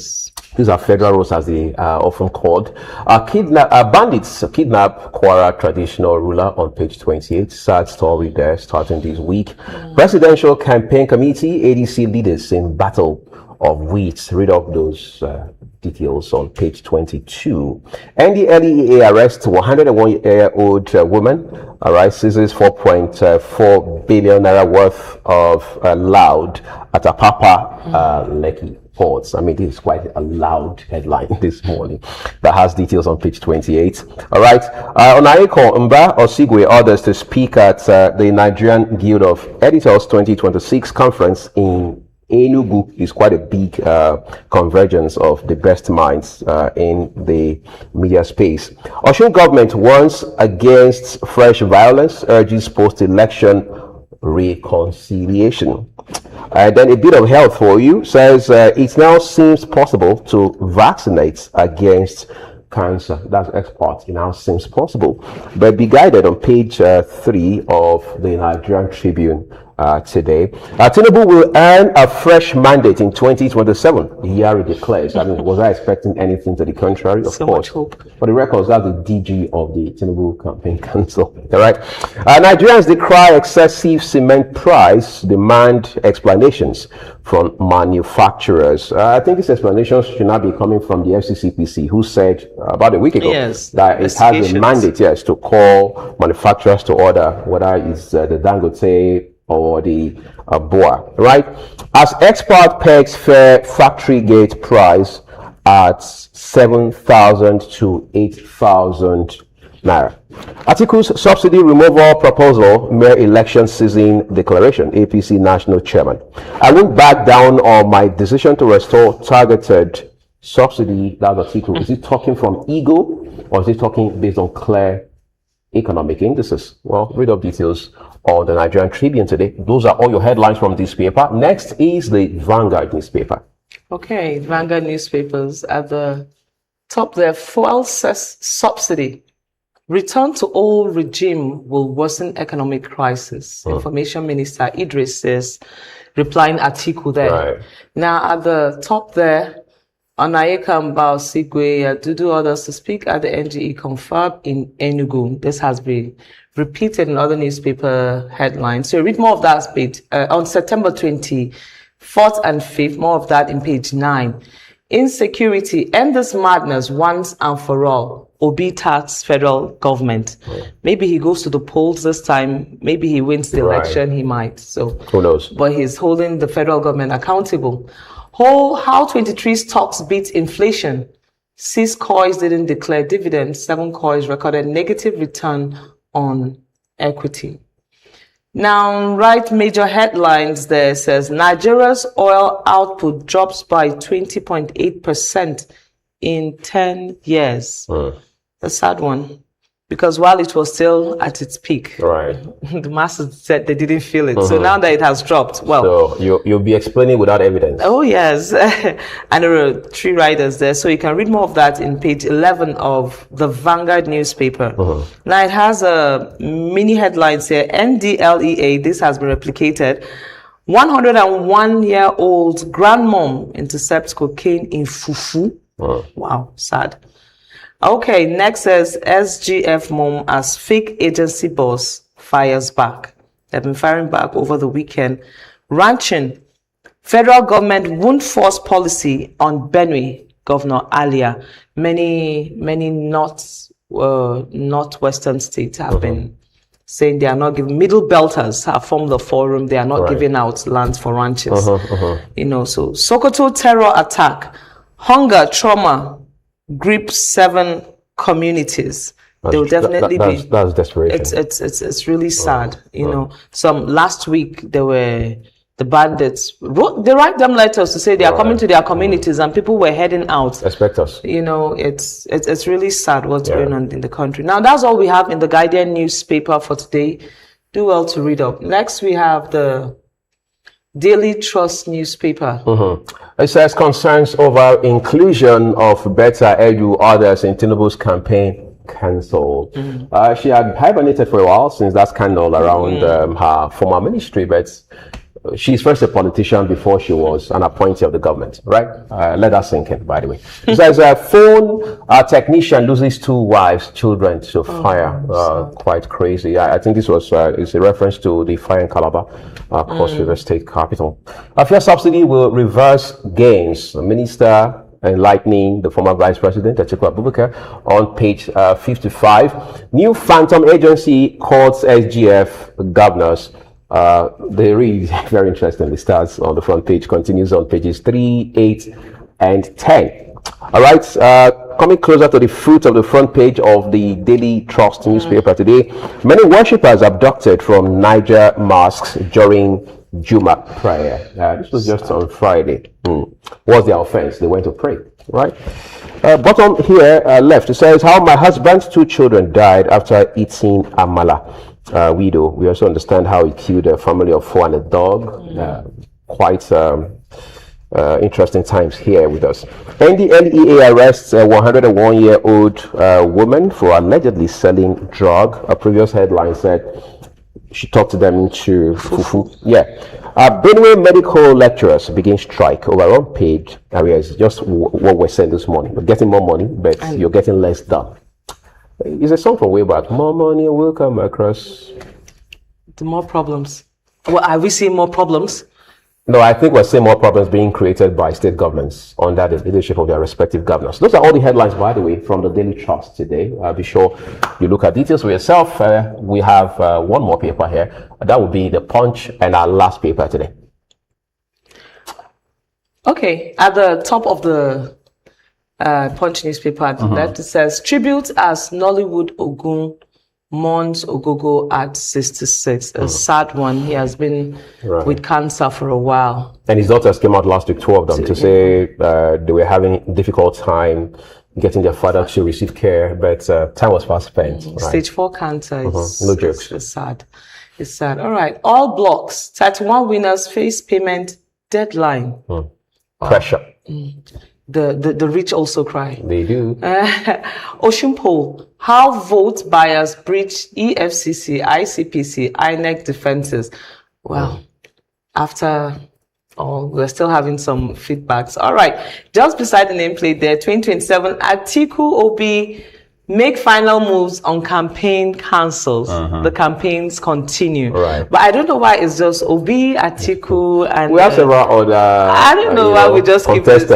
These are federal roads, as they are often called. Bandits kidnap Kwara traditional ruler on page 28. Sad story there, starting this week. Presidential campaign committee, ADC leaders in battle of wheat. Read up those details on page 22. NDLEA arrests 101-year-old woman. All right, seizes 4.4 billion naira worth of loud at Apapa, Lekki ports. I mean, this is quite a loud headline this morning that has details on page 28. All right, Onaiko Mba Osigwe orders to speak at the Nigerian Guild of Editors 2026 conference in Enugu. Is quite a big convergence of the best minds in the media space. Osun government warns against fresh violence, urges post-election reconciliation. Then a bit of health for you, says it now seems possible to vaccinate against cancer. That's expert. It now seems possible, but be guided on page 3 of the Nigerian Tribune today. Tinubu will earn a fresh mandate in 2027. Yari declares. I mean, was I expecting anything to the contrary? Of so course. Much hope. For the records, that's the DG of the Tinubu Campaign Council. All right. Nigerians decry excessive cement price, demand explanations from manufacturers. I think these explanations should not be coming from the FCCPC, who said about a week ago that it has a mandate, yes, to call manufacturers to order, whether it's the Dangote or the BOA, right? As expert pegs fair factory gate price at 7,000 to 8,000 naira. Articles subsidy removal proposal, mere election season declaration, APC national chairman. I won't back down on my decision to restore targeted subsidy. That article, is it talking from ego or is it talking based on clear economic indices? Well, read up details on the Nigerian Tribune today. Those are all your headlines from this paper. Next is the Vanguard newspaper. Okay, Vanguard newspapers at the top there. Fuel subsidy. Return to old regime will worsen economic crisis. Information Minister Idris says, replying article there. Right. Now at the top there, Onayeka Mbao Sigwe Dudu orders to speak at the NGE confab in Enugu. This has been repeated in other newspaper headlines. So read more of that page on September 24th and 5th. More of that in page 9. Insecurity, end this madness once and for all. Obi tax federal government. Maybe he goes to the polls this time. Maybe he wins the election. He might. So who knows? But he's holding the federal government accountable. How 23 stocks beat inflation. 6 coins didn't declare dividends. 7 coins recorded negative return on equity. Now, right major headlines there says Nigeria's oil output drops by 20.8% in 10 years. A sad one, because while it was still at its peak, the masses said they didn't feel it. So now that it has dropped, well, so you'll be explaining without evidence. Oh yes, and there are 3 riders there, so you can read more of that in page 11 of the Vanguard newspaper. Now it has a mini headlines here. NDLEA, this has been replicated. 101-year-old grandmom intercepts cocaine in Fufu. Wow, sad. Okay, next says SGF mom as fake agency boss fires back. They've been firing back over the weekend. Ranching. Federal government won't force policy on Benue, Governor Alia. Many northwestern states have been saying they are not giving, middle belters have formed the forum, they are not giving out lands for ranches. You know, so Sokoto terror attack, hunger, trauma, grip 7 communities. They will definitely that's desperation. It's really sad. You know, last week there were the bandits they write them letters to say they are coming to their communities, and people were heading out. Expect us. You know, it's really sad what's going on in the country. Now that's all we have in the Guardian newspaper for today. Do well to read up. Next we have the Daily Trust newspaper. It says concerns over inclusion of Betta Edu others in Tinubu's campaign cancelled. She had hibernated for a while since that scandal around her former ministry, but she's first a politician before she was an appointee of the government, right? Let that sink in, by the way. It says a phone technician loses 2 wives, children to fire. Quite crazy. I think this was is a reference to the fire in Calabar, Cross River State Capital. A fuel subsidy will reverse gains. The minister enlightening the former vice president, Atiku Abubakar, on page 55. New phantom agency courts SGF governors. They read very interesting. It starts on the front page, continues on pages 3, 8, and 10. All right, coming closer to the fruit of the front page of the Daily Trust newspaper today. Many worshippers abducted from Niger mosques during Juma prayer. This was just on Friday. What's their offense? They went to pray, right? Bottom here, left, it says how my husband's 2 children died after eating amala. Widow. We also understand how he killed a family of 4 and a dog. Quite interesting times here with us. NDLEA arrests a 101-year-old woman for allegedly selling drug. A previous headline said she talked them into fufu. Benue medical lecturers begin strike over unpaid areas. Just what we're saying this morning. We're getting more money, but you're getting less done. It's a song from way back. More money will come across. The more problems. Well, are we seeing more problems? No, I think we're seeing more problems being created by state governments under the leadership of their respective governors. Those are all the headlines, by the way, from the Daily Trust today. Be sure you look at details for yourself. We have one more paper here. That will be the Punch, and our last paper today. Okay, at the top of the Punch newspaper at the left, it says tribute as Nollywood Ogun mourns Ogogo at 66. A sad one. He has been with cancer for a while. And his daughters came out last week, 2 of them, to say they were having a difficult time getting their father to receive care, but time was fast spent. Stage 4 cancer is no jokes. It's sad. It's sad. All right. All blocks, 31 winners face payment deadline. Pressure. The rich also cry. They do. Oshunpo, how vote buyers breach EFCC, ICPC, INEC defenses. Well, after all, we're still having some feedbacks. All right, just beside the nameplate there, 2027, Atiku Obi make final moves on campaign cancels. The campaigns continue. But I don't know why it's just Obi, Atiku, and we have several other. I don't know why we just keep this.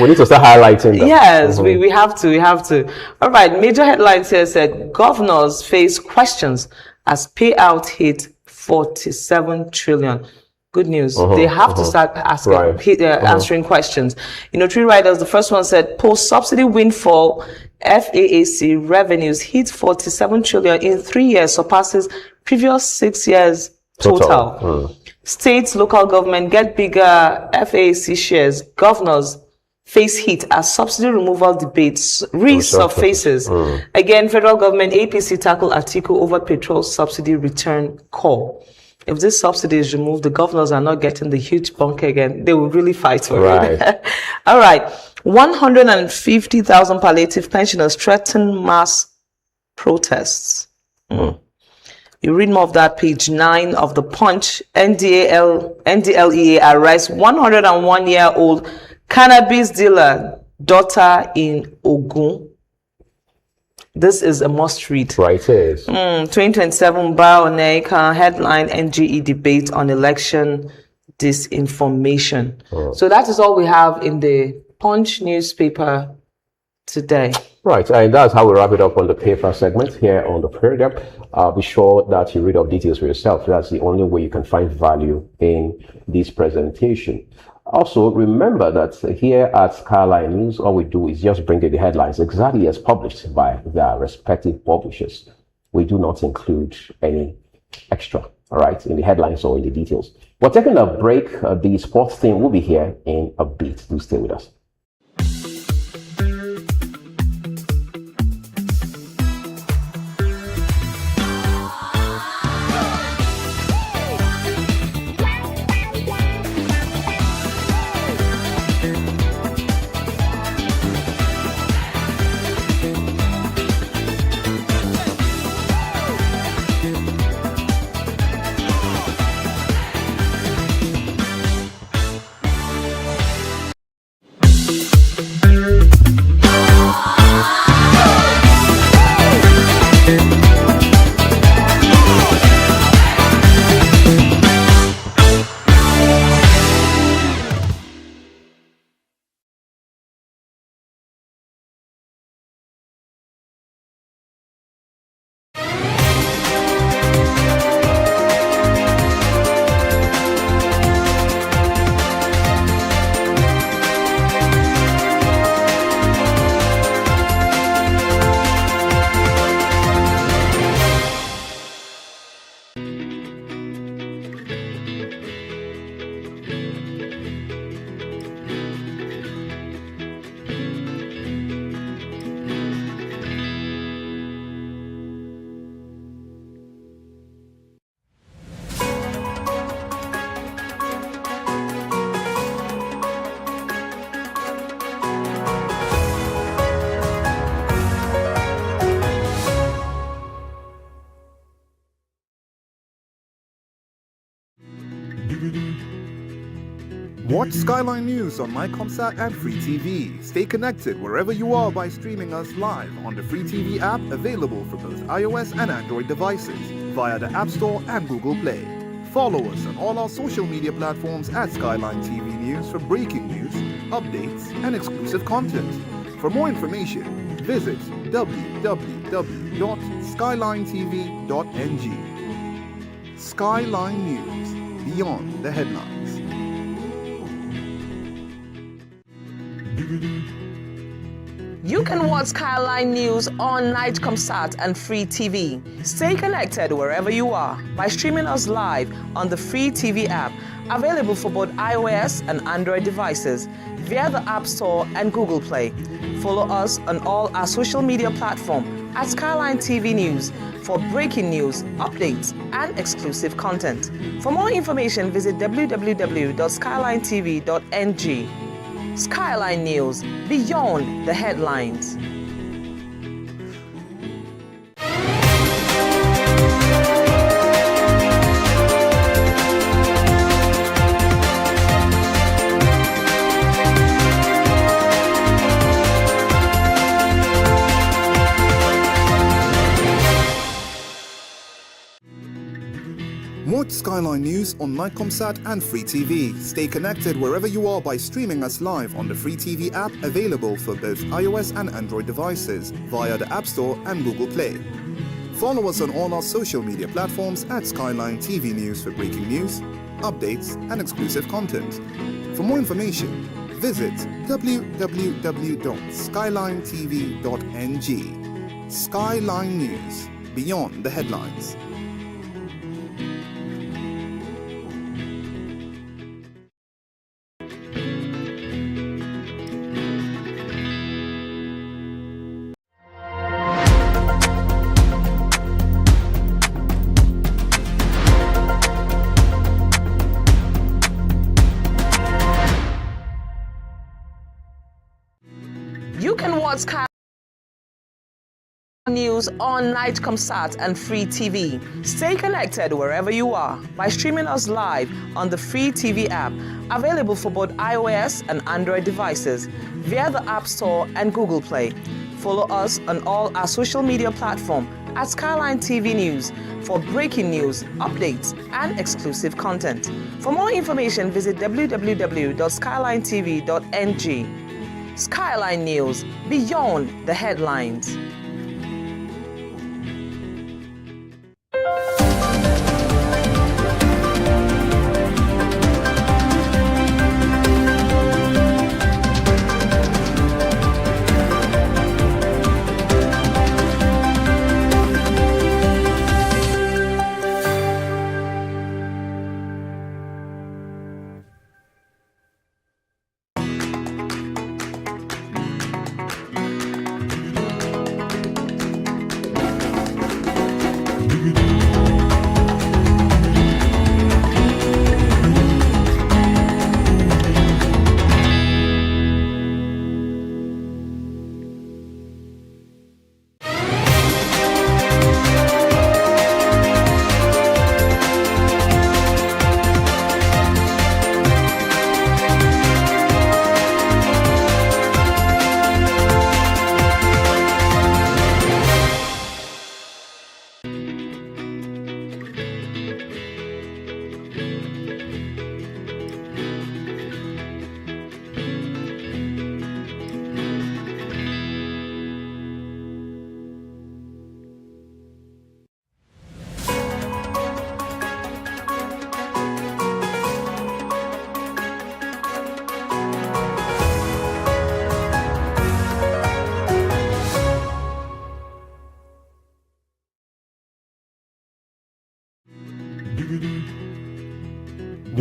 We need to start highlighting them. Yes, we have to. All right, major headlines here said governors face questions as payout hit 47 trillion. Good news. They have to start asking, answering questions. You know, 3 writers, the first one said, post-subsidy windfall, FAAC revenues hit 47 trillion in 3 years, surpasses previous 6 years total. States, local government get bigger FAAC shares. Governors face heat as subsidy removal debates resurfaces. Again, federal government, APC tackle Atiku over petrol subsidy return call. If this subsidy is removed, the governors are not getting the huge bunk again. They will really fight for it. All right. 150,000 palliative pensioners threaten mass protests. You read more of that, page 9 of the Punch. NDLEA arrests 101-year-old cannabis dealer daughter in Ogun. This is a must read. Right, it is. 2027 Bioneca headline NGE debate on election disinformation. So that is all we have in the Punch newspaper today. Right, and that's how we wrap it up on the paper segment here on the program. Be sure that you read up details for yourself. That's the only way you can find value in this presentation. Also, remember that here at Skyline News, all we do is just bring you the headlines exactly as published by their respective publishers. We do not include any extra, all right, in the headlines or in the details. We're taking a break. The sports team will be here in a bit. Do stay with us. Watch Skyline News on MyComSat and Free TV. Stay connected wherever you are by streaming us live on the Free TV app available for both iOS and Android devices via the App Store and Google Play. Follow us on all our social media platforms at Skyline TV News for breaking news, updates, and exclusive content. For more information, visit www.skylinetv.ng. Skyline News, beyond the headlines. You can watch Skyline News on NightComSat and Free TV. Stay connected wherever you are by streaming us live on the Free TV app, available for both iOS and Android devices via the App Store and Google Play. Follow us on all our social media platforms at Skyline TV News for breaking news, updates, and exclusive content. For more information, visit www.skylinetv.ng. Skyline News, beyond the headlines. Watch Skyline News on MyComSat and Free TV. Stay connected wherever you are by streaming us live on the Free TV app available for both iOS and Android devices via the App Store and Google Play. Follow us on all our social media platforms at Skyline TV News for breaking news, updates, and exclusive content. For more information, visit www.skylinetv.ng. Skyline News, beyond the headlines. You can watch Skyline News on NightComSat and Free TV. Stay connected wherever you are by streaming us live on the Free TV app, available for both iOS and Android devices via the App Store and Google Play. Follow us on all our social media platforms at Skyline TV News for breaking news, updates, and exclusive content. For more information, visit www.skylinetv.ng. Skyline News, beyond the headlines.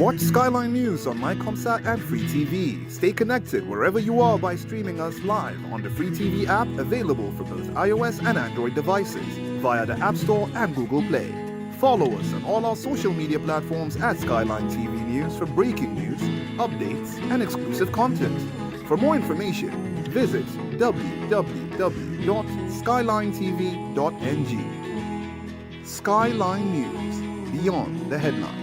Watch Skyline News on MyComSat and Free TV. Stay connected wherever you are by streaming us live on the Free TV app available for both iOS and Android devices via the App Store and Google Play. Follow us on all our social media platforms at Skyline TV News for breaking news, updates, and exclusive content. For more information, visit www.skylinetv.ng. Skyline News, beyond the headlines.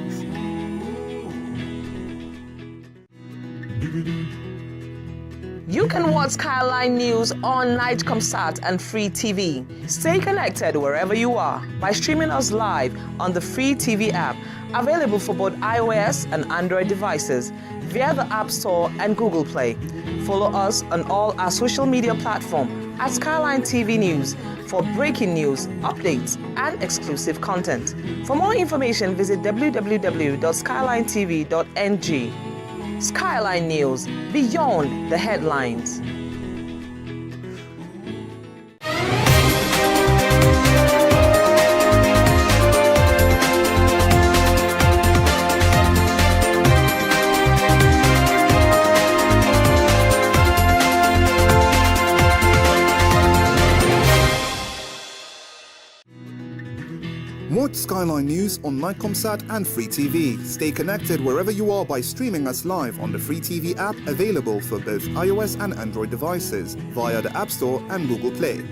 You can watch Skyline News on NightComSat and Free TV. Stay connected wherever you are by streaming us live on the Free TV app, available for both iOS and Android devices via the App Store and Google Play. Follow us on all our social media platforms at Skyline TV News for breaking news, updates, and exclusive content. For more information, visit www.skylinetv.ng. Skyline News, beyond the headlines. Watch Skyline News on MyComSat and Free TV. Stay connected wherever you are by streaming us live on the Free TV app available for both iOS and Android devices via the App Store and Google Play.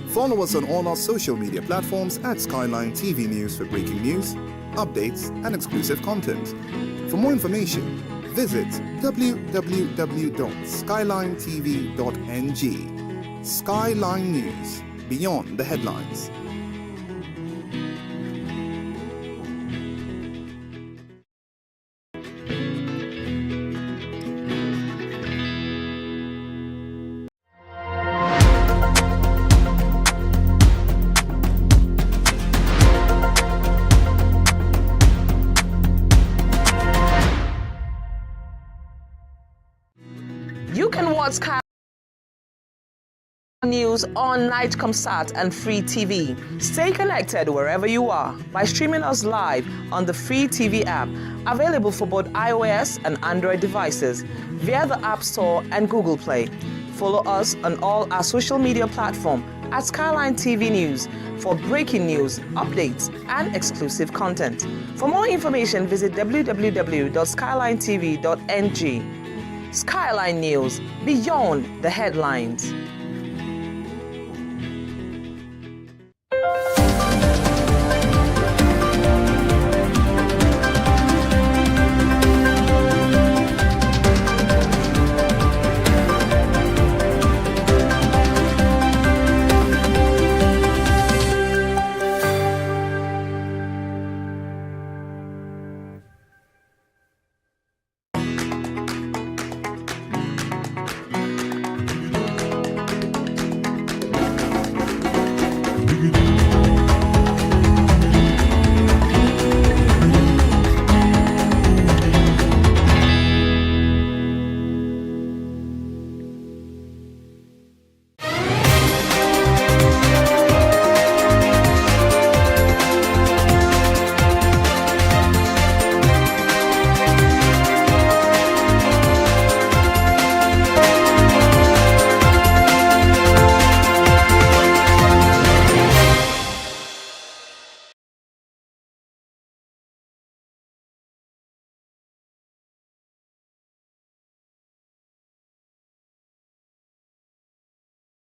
Follow us on all our social media platforms at Skyline TV News for breaking news, updates, and exclusive content. For more information, visit www.skylinetv.ng. Skyline News, beyond the headlines. You can watch Skyline News on NightComSat and Free TV. Stay connected wherever you are by streaming us live on the Free TV app, available for both iOS and Android devices via the App Store and Google Play. Follow us on all our social media platforms at Skyline TV News for breaking news, updates, and exclusive content. For more information, visit www.skylinetv.ng. Skyline News, beyond the headlines.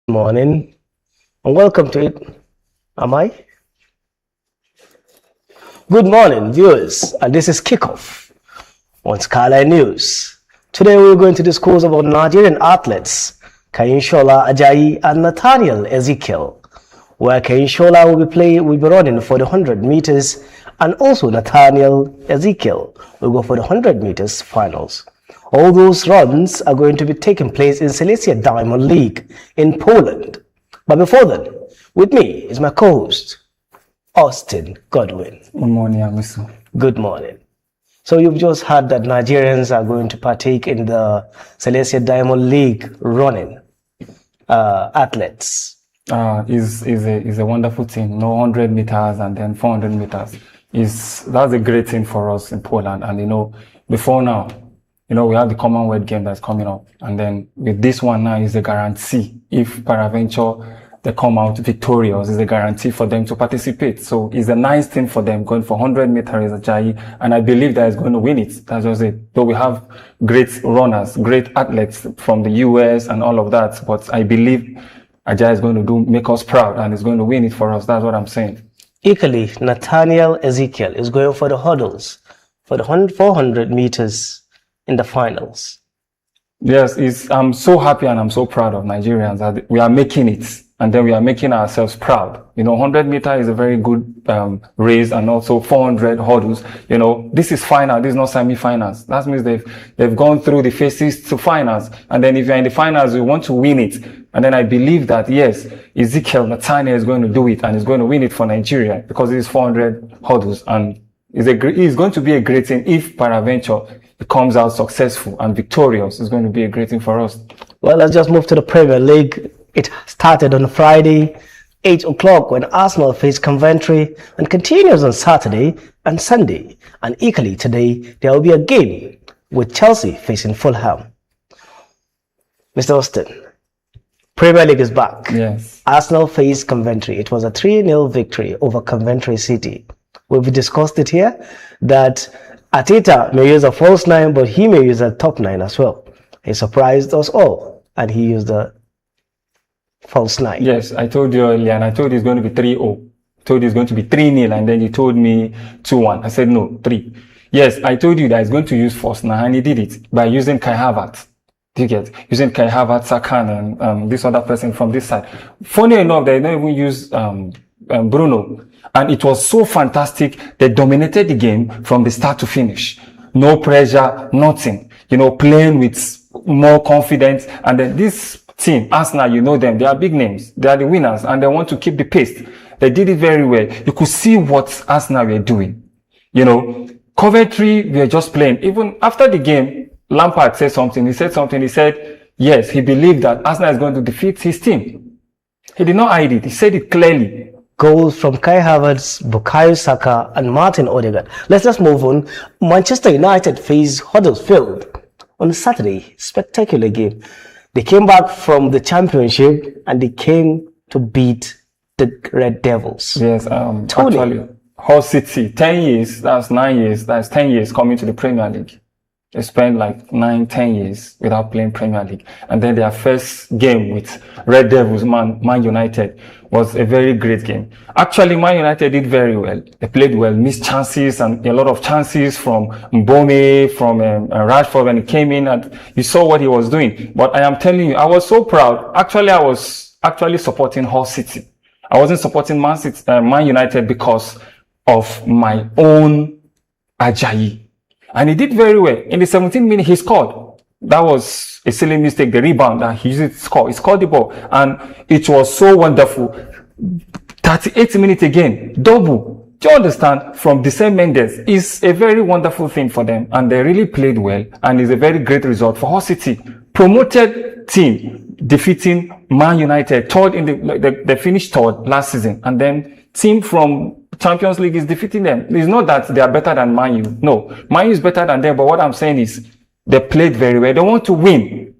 Morning and welcome to it. Am I? Good morning, viewers, and this is Kickoff on Skyline News. Today we're going to discuss about Nigerian athletes Kayinsola Ajayi and Nathaniel Ezekiel, where Kayinsola will be running for the 100 meters, and also Nathaniel Ezekiel will go for the 100 meters finals. All those runs are going to be taking place in Silesia Diamond League in Poland. But before then, with me is my co-host, Austin Godwin. Good morning, Amisu. Good morning. So you've just heard that Nigerians are going to partake in the Silesia Diamond League running athletes. Is a wonderful thing. No 100 meters and then 400 meters. That's a great thing for us in Poland. And before now, we have the Commonwealth game that's coming up. And then with this one now is a guarantee. If peradventure they come out victorious, is a guarantee for them to participate. So it's a nice thing for them going for 100 meters Ajayi. And I believe that is going to win it. That's just it. Though we have great runners, great athletes from the US and all of that. But I believe Ajayi is going to make us proud and is going to win it for us. That's what I'm saying. Equally, Nathaniel Ezekiel is going for the hurdles for the 400 meters in the finals. Yes, I'm so happy and I'm so proud of Nigerians that we are making it, and then we are making ourselves proud. 100 meters is a very good race, and also 400 hurdles. This is final. This is not semi-finals. That means they've gone through the phases to finals, and then if you're in the finals, you want to win it. And then I believe that yes, Ezekiel Nathaniel is going to do it and is going to win it for Nigeria because it is 400 hurdles, and it's going to be a great thing if peradventure it comes out successful and victorious. It's going to be a great thing for us. Well, let's just move to the Premier League. It started on Friday, 8 o'clock, when Arsenal faced Coventry, and continues on Saturday and Sunday. And equally today, there will be a game with Chelsea facing Fulham. Mr. Austin, Premier League is back. Yes. Arsenal faced Coventry. It was a 3-0 victory over Coventry City. We've discussed it here that Arteta may use a false 9, but he may use a top 9 as well. He surprised us all, and he used a false 9. Yes, I told you earlier, and I told you it's going to be 3-0. I told you it's going to be 3-0, and then you told me 2-1. I said no, 3. Yes, I told you that he's going to use false 9, and he did it by using Kai Havertz. Do you get? Using Kai Havertz, Sakan, and this other person from this side. Funny enough, they don't even use Bruno. And it was so fantastic. They dominated the game from the start to finish. No pressure, nothing. Playing with more confidence. And then this team, Arsenal, them. They are big names. They are the winners and they want to keep the pace. They did it very well. You could see what Arsenal were doing. Coventry were just playing. Even after the game, Lampard said something. He said, yes, he believed that Arsenal is going to defeat his team. He did not hide it. He said it clearly. Goals from Kai Havertz, Bukayo Saka, and Martin Odegaard. Let's just move on. Manchester United faced Huddersfield on Saturday. Spectacular game. They came back from the Championship and they came to beat the Red Devils. Yes, actually, Hull City, 10 years, that's 9 years, that's 10 years coming to the Premier League. They spent like 9-10 years without playing Premier League. And then their first game with Red Devils, Man United, was a very great game. Actually, Man United did very well. They played well, missed chances and a lot of chances from Mbome, from Rashford when he came in, and you saw what he was doing. But I am telling you, I was so proud. Actually, I was supporting Hull City. I wasn't supporting Man United because of my own Ajayi. And he did very well. In the 17th minute, he scored. That was a silly mistake, the rebound that he used to score. He scored the ball. And it was so wonderful. 38 minutes again, double. Do you understand? From Desem Mendes is a very wonderful thing for them. And they really played well. And it's a very great result for Hull City. Promoted team defeating Man United. Third in they finished third last season. And then team from Champions League is defeating them. It's not that they are better than Man U. No. Man U is better than them. But what I'm saying is they played very well. They want to win.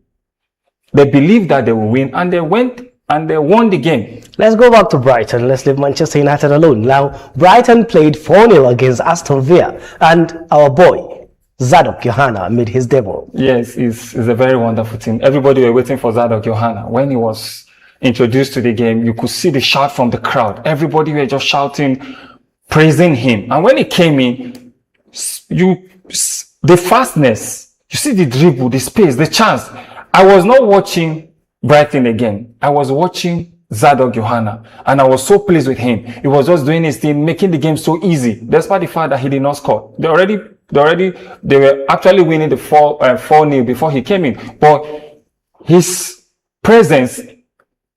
They believe that they will win. And they went and they won the game. Let's go back to Brighton. Let's leave Manchester United alone. Now, Brighton played 4-0 against Aston Villa. And our boy, Zadok Johanna, made his debut. Yes, it's a very wonderful team. Everybody were waiting for Zadok Johanna. When he was introduced to the game, you could see the shout from the crowd. Everybody were just shouting, praising him. And when he came in, the fastness, you see the dribble, the space, the chance. I was not watching Brighton again. I was watching Zadok Johanna, and I was so pleased with him. He was just doing his thing, making the game so easy, despite the fact that he did not score. They were actually winning the 4-0 before he came in. But his presence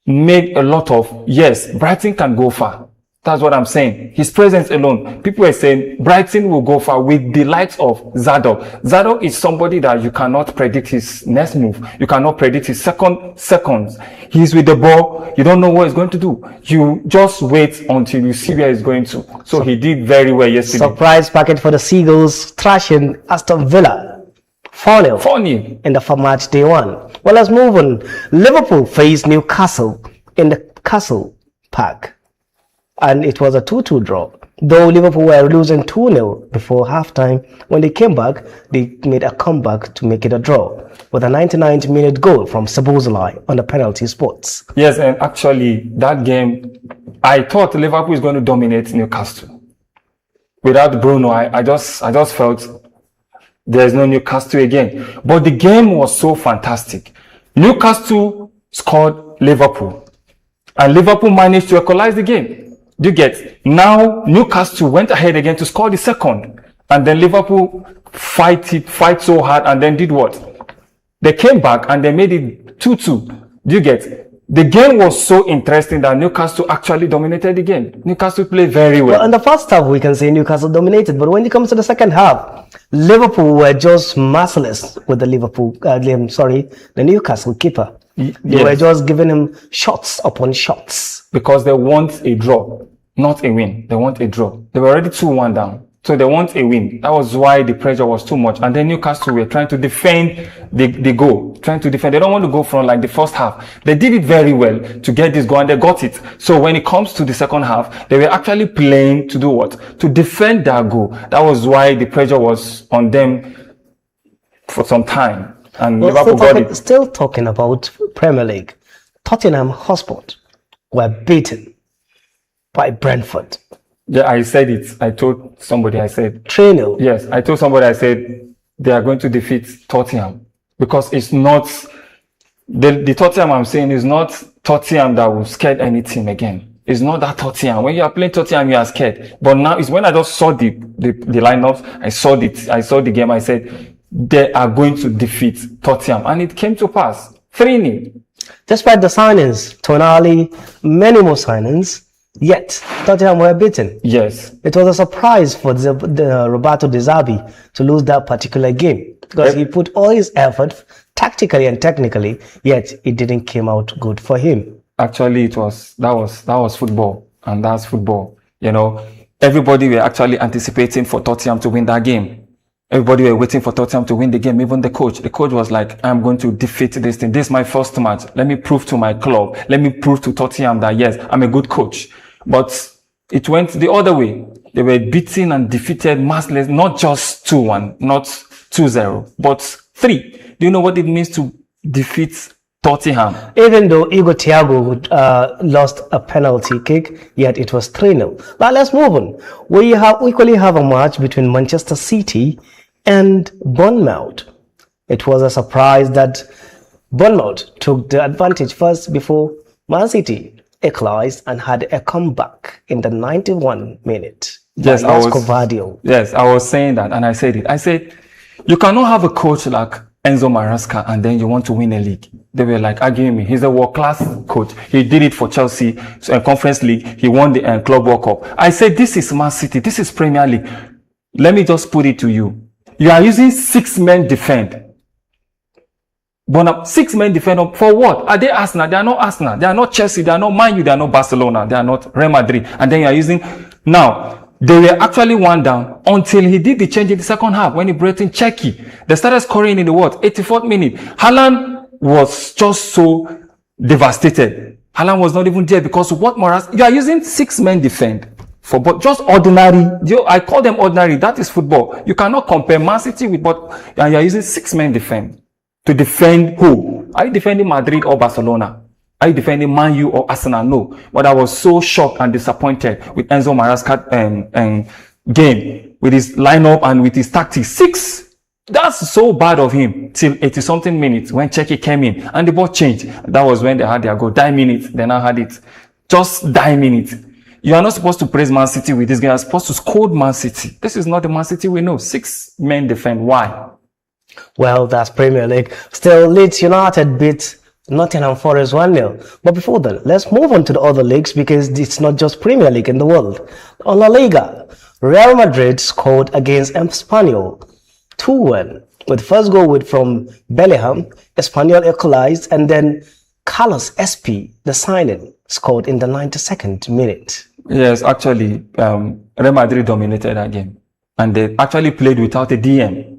made a lot of, yes, Brighton can go far. That's what I'm saying. His presence alone. People are saying Brighton will go far with the likes of Zadok. Zadok is somebody that you cannot predict his next move. You cannot predict his seconds. He's with the ball. You don't know what he's going to do. You just wait until you see where he's going to. So he did very well yesterday. Surprise packet for the Seagulls, thrashing Aston Villa 4-0 in the match day 1. Well, let's move on. Liverpool faced Newcastle in the Castle Park, and it was a 2-2 draw. Though Liverpool were losing 2-0 before halftime, when they came back, they made a comeback to make it a draw with a 99th minute goal from Szoboszlai on the penalty spots. Yes, and actually that game, I thought Liverpool is going to dominate Newcastle. Without Bruno, I just felt there's no Newcastle again. But the game was so fantastic. Newcastle scored Liverpool, and Liverpool managed to equalize the game. You get, now Newcastle went ahead again to score the second, and then Liverpool fight so hard, and then did what? They came back and they made it 2-2. You get, the game was so interesting that Newcastle actually dominated the game. Newcastle played very well. In the first half, we can say Newcastle dominated, but when it comes to the second half, Liverpool were just merciless with the Newcastle keeper. They were just giving him shots upon shots. Because they want a draw, not a win. They want a draw. They were already 2-1 down. So they want a win. That was why the pressure was too much. And then Newcastle were trying to defend the goal. Trying to defend. They don't want to go from like the first half. They did it very well to get this goal, and they got it. So when it comes to the second half, they were actually playing to do what? To defend their goal. That was why the pressure was on them for some time. And Liverpool got it. Still talking about Premier League, Tottenham Hotspur were beaten by Brentford. Yeah, I said it. I told somebody, I said 3-0. Yes, I told somebody, I said they are going to defeat Tottenham, because it's not the Tottenham I'm saying is not Tottenham that will scare any team again. It's not that Tottenham. When you are playing Tottenham, you are scared. But now it's when I just saw the lineups, I saw the game, I said they are going to defeat Tottenham, and it came to pass. 3-0. Despite the signings, Tonali, many more signings, yet Tottenham were beaten. Yes. It was a surprise for the Roberto De Zerbi to lose that particular game, because he put all his effort tactically and technically, yet it didn't come out good for him. Actually, that was football, and that's football. You know, everybody were actually anticipating for Tottenham to win that game. Everybody were waiting for Tottenham to win the game, even the coach. The coach was like, I'm going to defeat this thing. This is my first match. Let me prove to my club. Let me prove to Tottenham that, yes, I'm a good coach. But it went the other way. They were beaten and defeated mercilessly, not just 2-1, not 2-0, but 3. Do you know what it means to defeat Tottenham? Even though Igor Thiago lost a penalty kick, yet it was 3-0. But let's move on. We equally have a match between Manchester City and Bournemouth. It was a surprise that Bournemouth took the advantage first before Man City equalized and had a comeback in the 91 minute. Yes, I was saying that, and I said it. I said, you cannot have a coach like Enzo Maresca and then you want to win a league. They were like arguing me. He's a world-class coach. He did it for Chelsea, Conference League. He won the Club World Cup. I said, this is Man City. This is Premier League. Let me just put it to you. You are using 6 men defend. But 6 men defend for what? Are they Arsenal? They are not Arsenal. They are not Chelsea. They are not Man U. They are not Barcelona. They are not Real Madrid. And then you are using now. They were actually 1 down until he did the change in the second half when he brought in Czechie. They started scoring in the 84th minute. Haaland was just so devastated. Haaland was not even there because what Morales, you are using 6 men defend for but just ordinary. I call them ordinary. That is football. You cannot compare Man City with but you are using 6 men defend to defend who? Are you defending Madrid or Barcelona? Are you defending Man U or Arsenal? No. But I was so shocked and disappointed with Enzo Maresca game, with his lineup and with his tactics. 6. That's so bad of him till 80-something minutes when Czechia came in and the ball changed. That was when they had their goal. Die minutes, they now had it. Just die minutes. You are not supposed to praise Man City with this game. You are supposed to scold Man City. This is not the Man City we know. 6 men defend. Why? Well, that's Premier League. Still, Leeds United beat Nottingham Forest 1-0. But before that, let's move on to the other leagues because it's not just Premier League in the world. On La Liga, Real Madrid scored against Espanyol 2-1 with first goal from Bellingham. Espanyol equalized, and then Carlos SP, the signing, scored in the 92nd minute. Yes, actually, Real Madrid dominated that game, and they actually played without a DM.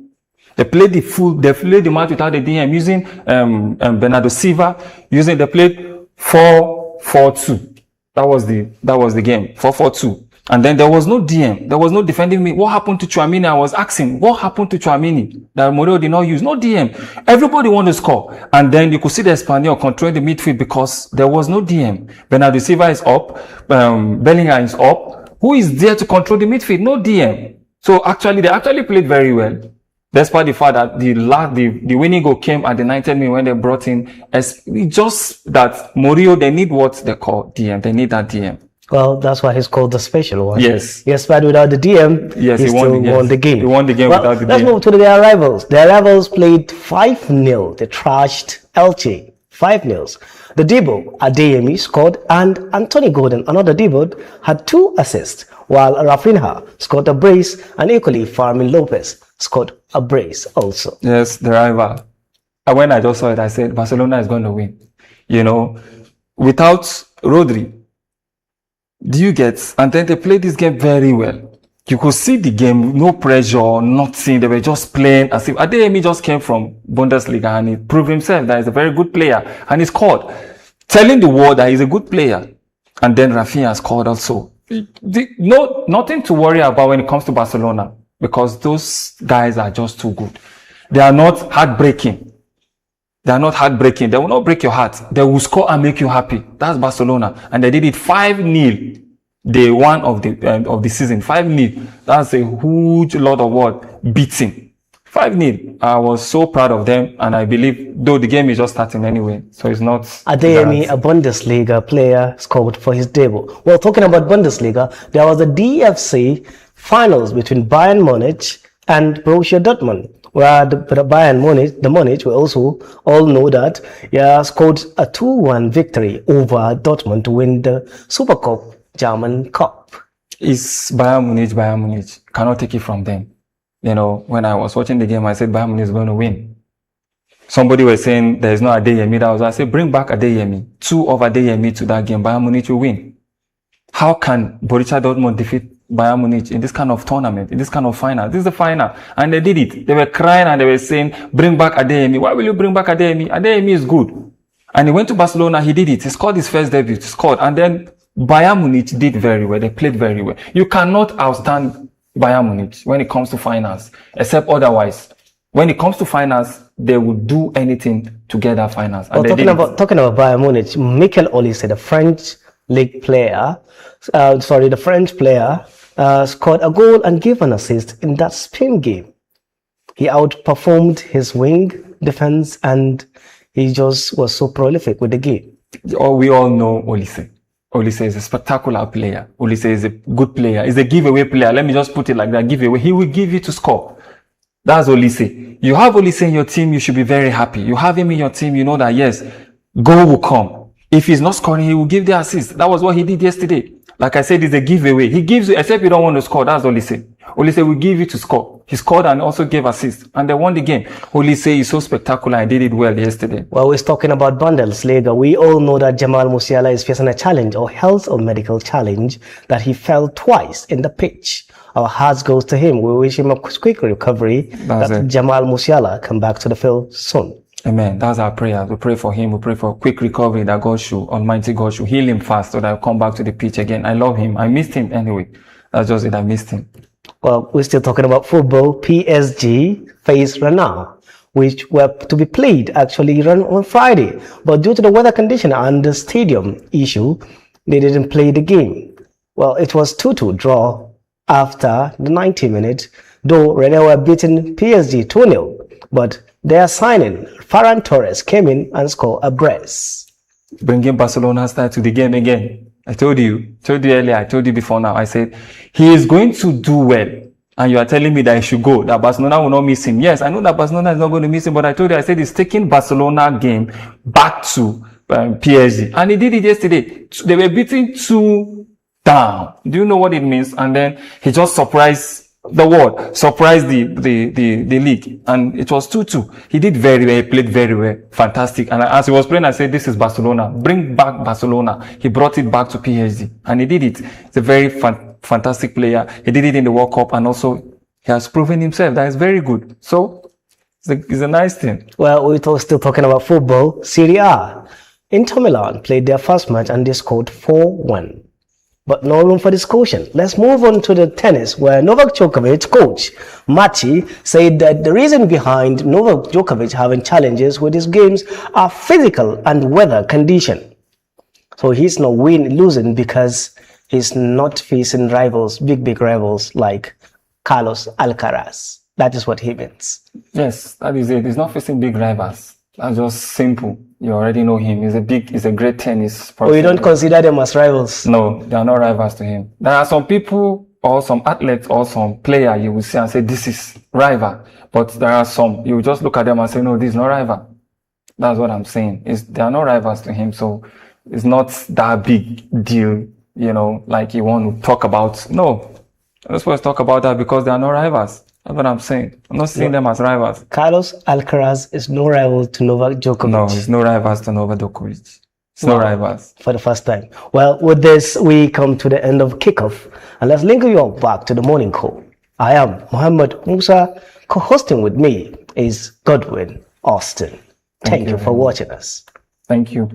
They played the match without a DM using Bernardo Silva. They played 4-4-2. That was the game, 4-4-2. And then there was no DM. There was no defending me. What happened to Tchouaméni? I was asking, what happened to Tchouaméni that Mourinho did not use? No DM. Everybody wanted to score. And then you could see the Espanyol controlling the midfield because there was no DM. Bernardo Silva is up. Bellingham is up. Who is there to control the midfield? No DM. So actually, they actually played very well. Despite the fact that the winning goal came at the 90th minute when they brought in, it's just that Mourinho, they need what they call DM. They need that DM. Well, that's why he's called the special one. Yes. Yes, but without the DM, yes, he still won the game. He won the game without the DM. Let's move to their rivals. Their rivals played 5-0. They trashed Elche 5-0. The Debo, Adeyemi, scored, and Anthony Gordon, another Debo, had 2 assists, while Rafinha scored a brace, and equally Fermin Lopez scored a brace also. Yes, the rival. And when I just saw it, I said, Barcelona is going to win. You know, without Rodri, do you get? And then they played this game very well. You could see the game, no pressure, nothing. They were just playing as if Adeyemi just came from Bundesliga and he proved himself that he's a very good player. And he scored, telling the world that he's a good player. And then Rafinha scored also. Nothing to worry about when it comes to Barcelona because those guys are just too good. They are not heartbreaking. They are not heartbreaking. They will not break your heart. They will score and make you happy. That's Barcelona. And they did it 5-0. Day one of the season. 5-0. That's a huge lot of what? Beating. 5-0. I was so proud of them. And I believe, though the game is just starting anyway. So it's not... Adeyemi, a Bundesliga player, scored for his debut. Well, talking about Bundesliga, there was a DFC finals between Bayern Munich and Borussia Dortmund. Where the Bayern Munich, we also all know that, scored a 2-1 victory over Dortmund to win the Super Cup, German Cup. It's Bayern Munich. Cannot take it from them. You know, when I was watching the game, I said Bayern Munich is going to win. Somebody was saying there is no Adeyemi. I said, bring back Adeyemi. 2 of Adeyemi to that game. Bayern Munich will win. How can Borussia Dortmund defeat Bayern Munich in this kind of tournament, in this kind of final? This is the final. And they did it. They were crying and they were saying, bring back Adeyemi. Why will you bring back Adeyemi? Adeyemi is good. And he went to Barcelona. He did it. He scored his first debut. He scored. And then Bayern Munich did very well. They played very well. You cannot outstand Bayern Munich when it comes to finals, except otherwise. When it comes to finals, they will do anything to get that finals. And talking about Bayern Munich, Mikel Olise, the French league player, the French player, scored a goal and gave an assist in that Spain game. He outperformed his wing defense and he just was so prolific with the game. We all know Olise. Olise is a spectacular player. Olise is a good player. He's a giveaway player. Let me just put it like that. Giveaway. He will give you to score. That's Olise. You have Olise in your team, you should be very happy. You have him in your team, you know that yes, goal will come. If he's not scoring, he will give the assist. That was what he did yesterday. Like I said, it's a giveaway. He gives you, except you don't want to score. That's Olise. Olise will give you to score. He scored and also gave assist. And they won the game. Olise is so spectacular and did it well yesterday. Well, we're talking about Bundesliga. We all know that Jamal Musiala is facing a challenge or health or medical challenge that he fell twice in the pitch. Our hearts goes to him. We wish him a quick recovery. Jamal Musiala come back to the field soon. Amen. That's our prayer. We pray for him. We pray for quick recovery that Almighty God should heal him fast so that he'll come back to the pitch again. I love him. I missed him anyway. That's just it. I missed him. Well, we're still talking about football. PSG faced Rennes which were to be played actually run on Friday. But due to the weather condition and the stadium issue, they didn't play the game. Well, it was 2-2 draw after the 90 minutes, though Rennes were beating PSG 2-0. But their signing, Ferran Torres, came in and scored a brace. Bringing Barcelona style to the game again. I told you earlier, I told you before now, I said, he is going to do well. And you are telling me that he should go, that Barcelona will not miss him. Yes, I know that Barcelona is not going to miss him, but I told you, I said he's taking Barcelona game back to PSG. And he did it yesterday. They were beating 2 down. Do you know what it means? And then he just surprised the world, surprised the league. And it was 2-2. He did very well, he played very well. Fantastic. And as he was playing, I said, this is Barcelona. Bring back Barcelona. He brought it back to PSG. And he did it. He's a very fantastic player. He did it in the World Cup, and also he has proven himself that he's very good. So it's a nice thing. Well, we're still talking about football. Serie A. Inter Milan played their first match and they scored 4-1. But no room for discussion. Let's move on to the tennis, where Novak Djokovic coach Machi said that the reason behind Novak Djokovic having challenges with his games are physical and weather condition. So he's not losing because he's not facing rivals, big rivals like Carlos Alcaraz. That is what he means. Yes, that is it. He's not facing big rivals. That's just simple. You already know him. He's a great tennis person. Oh, you don't consider them as rivals? No, they are not rivals to him. There are some people or some athletes or some player you will see and say, this is rival. But there are some, you will just look at them and say, no, this is not rival. That's what I'm saying. They are not rivals to him. So it's not that big deal, like you want to talk about. No, I'm not supposed to talk about that because they are not rivals. That's what I'm saying. I'm not seeing them as rivals. Carlos Alcaraz is no rival to Novak Djokovic. No, he's no rivals to Novak Djokovic. It's no rivals. For the first time. Well, with this, we come to the end of kickoff. And let's link you all back to the morning call. I am Muhammad Musa. Co-hosting with me is Godwin Austin. Thank you for watching us. Thank you.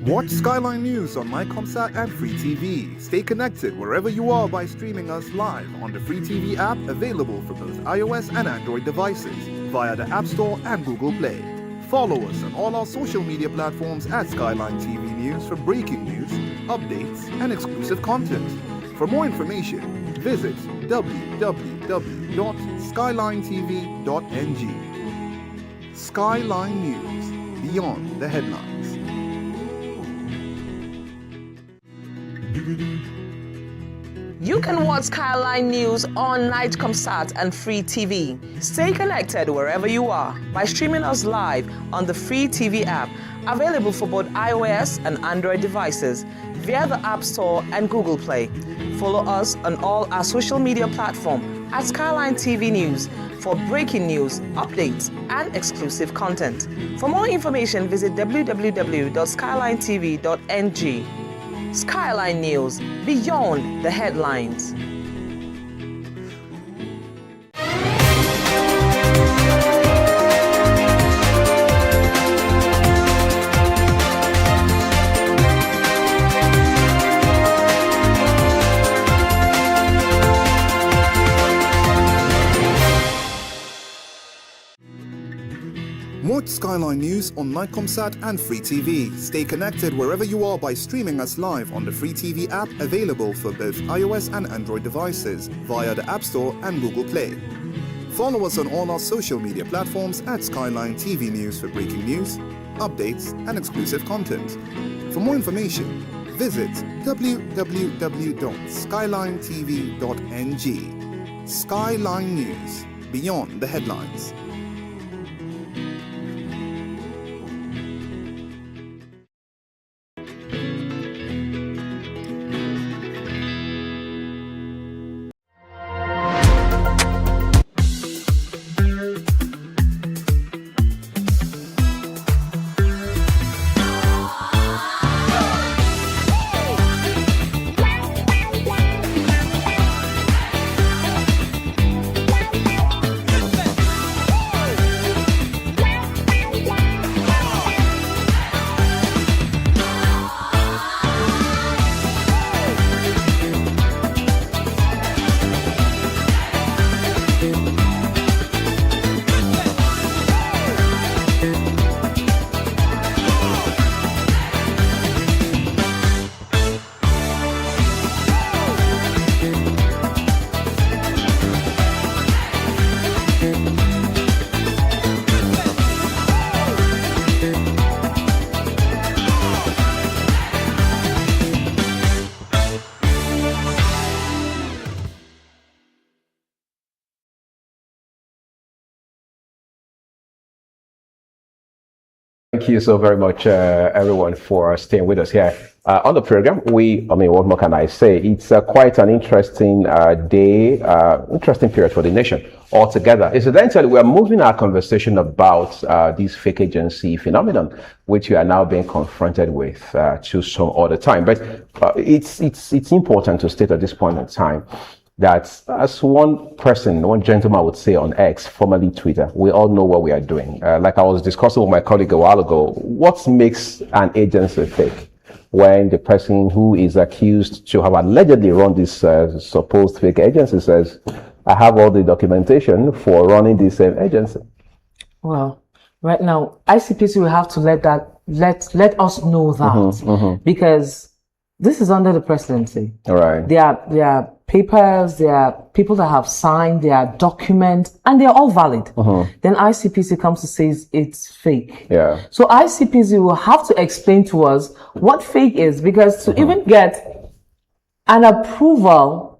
Watch Skyline News on MyComSat and Free TV. Stay connected wherever you are by streaming us live on the Free TV app, available for both iOS and Android devices via the App Store and Google Play. Follow us on all our social media platforms at Skyline TV News for breaking news, updates, and exclusive content. For more information, visit www.skylinetv.ng. Skyline News, beyond the headlines. You can watch Skyline News on NightComSat and Free TV. Stay connected wherever you are by streaming us live on the Free TV app, available for both iOS and Android devices via the App Store and Google Play. Follow us on all our social media platforms at Skyline TV News for breaking news, updates, and exclusive content. For more information, visit www.skylinetv.ng. Skyline News, beyond the headlines. Watch Skyline News on Mycomsat and Free TV. Stay connected wherever you are by streaming us live on the Free TV app available for both iOS and Android devices via the App Store and Google Play. Follow us on all our social media platforms at Skyline TV News for breaking news, updates, and exclusive content. For more information, visit www.skylinetv.ng. Skyline News, beyond the headlines. Thank you so very much, everyone, for staying with us here on the program. What more can I say? It's quite an interesting day, interesting period for the nation altogether. Incidentally, we are moving our conversation about this fake agency phenomenon, which we are now being confronted with to some other time. But it's important to state at this point in time that, as one gentleman would say on X, formerly Twitter, we all know what we are doing. Like I was discussing with my colleague a while ago, what makes an agency fake? When the person who is accused to have allegedly run this supposed fake agency says, I have all the documentation for running this same agency. Well, right now, ICPC will have to let us know that, because this is under the presidency. All right. There are papers, there are people that have signed, there are documents, and they're all valid. Then ICPC comes to say it's fake. Yeah. So ICPC will have to explain to us what fake is, because to even get an approval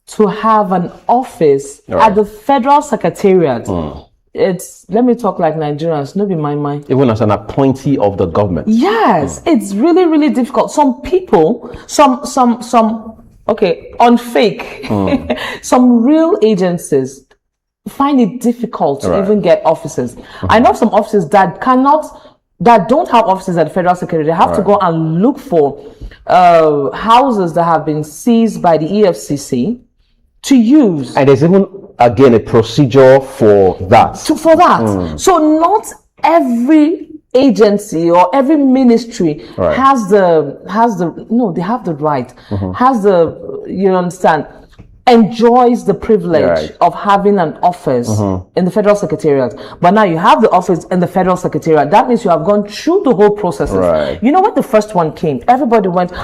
to have an office at the Federal Secretariat, let me talk like Nigerians, no be my mind. Even as an appointee of the government. Yes, it's really, really difficult. Some people, on fake, some real agencies find it difficult to even get offices. I know some offices that don't have offices at the Federal Secretariat. They have to go and look for houses that have been seized by the EFCC to use. And there's even, again, a procedure for that. So not every agency or every ministry has the right, enjoys the privilege of having an office in the Federal Secretariat. But now you have the office in the Federal Secretariat. That means you have gone through the whole process. You know, when the first one came, everybody went,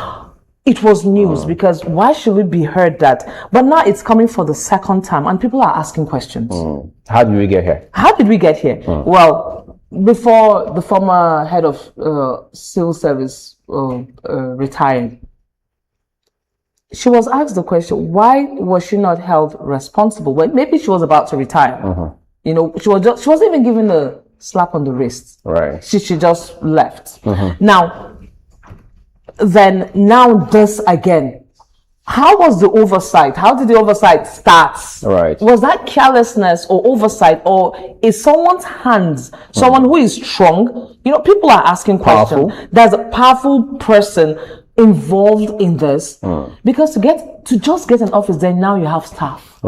it was news, because why should it be heard that? But now it's coming for the second time and people are asking questions. How did we get here? Well, before the former head of civil service retired, she was asked the question, why was she not held responsible? Well, maybe she was about to retire. You know, she wasn't even given a slap on the wrist. She just left. Now this again. How was the oversight? How did the oversight start? Was that carelessness or oversight, or is someone's hands, someone who is strong? You know, people are asking questions. There's a powerful person involved in this, because to just get an office, then now you have staff.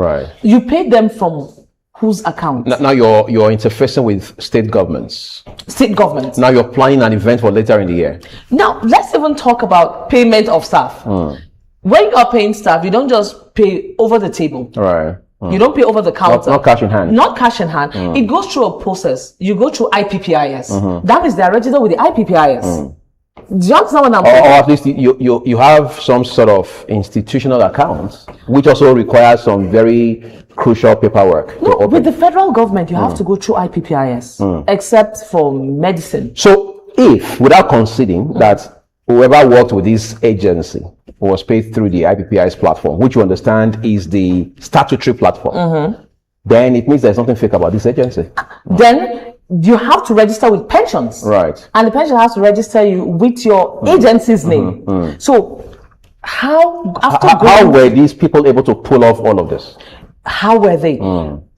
You pay them from whose account? Now you're interfacing with state governments. Now you're planning an event for later in the year. Now let's even talk about payment of staff. When you are paying staff, you don't just pay over the table. You don't pay over the counter. Not cash in hand. Not cash in hand. It goes through a process. You go through IPPIS. That means they are registered with the IPPIS. Do you understand what I'm saying? Or at least you have some sort of institutional accounts, which also requires some very crucial paperwork. No, with the federal government, you have to go through IPPIS, except for medicine. So if, without conceding that whoever worked with this agency was paid through the IPPIS platform, which you understand is the statutory platform, then it means there's something fake about this agency. Then you have to register with pensions. Right. And the pension has to register you with your agency's name. So how were these people able to pull off all of this? How were they?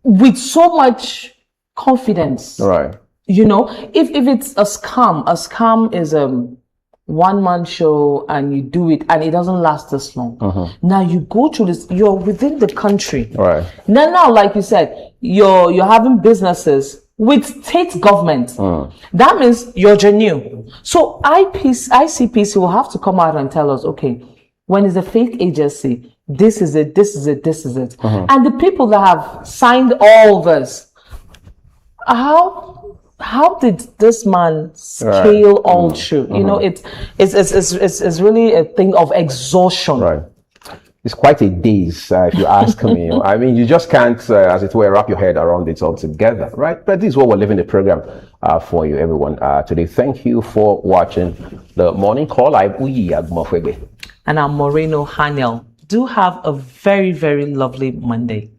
With so much confidence. Right. You know, if it's a scam is one-man show and you do it and it doesn't last this long. Now you go through this, you're within the country. Right. Now, like you said, you're having businesses with state government. That means you're genuine. So ICPC will have to come out and tell us, okay, when it's a fake agency, this is it, this is it, this is it. And the people that have signed all this, how did this man scale all through? You know, it's really a thing of exhaustion. Right. It's quite a daze, if you ask me. I mean, you just can't, as it were, wrap your head around it altogether, right? But this is what we're leaving the program for you, everyone, today. Thank you for watching the Morning Call. I'm Uyi Agmofwebe. And I'm Moreno Haniel. Do have a very, very lovely Monday.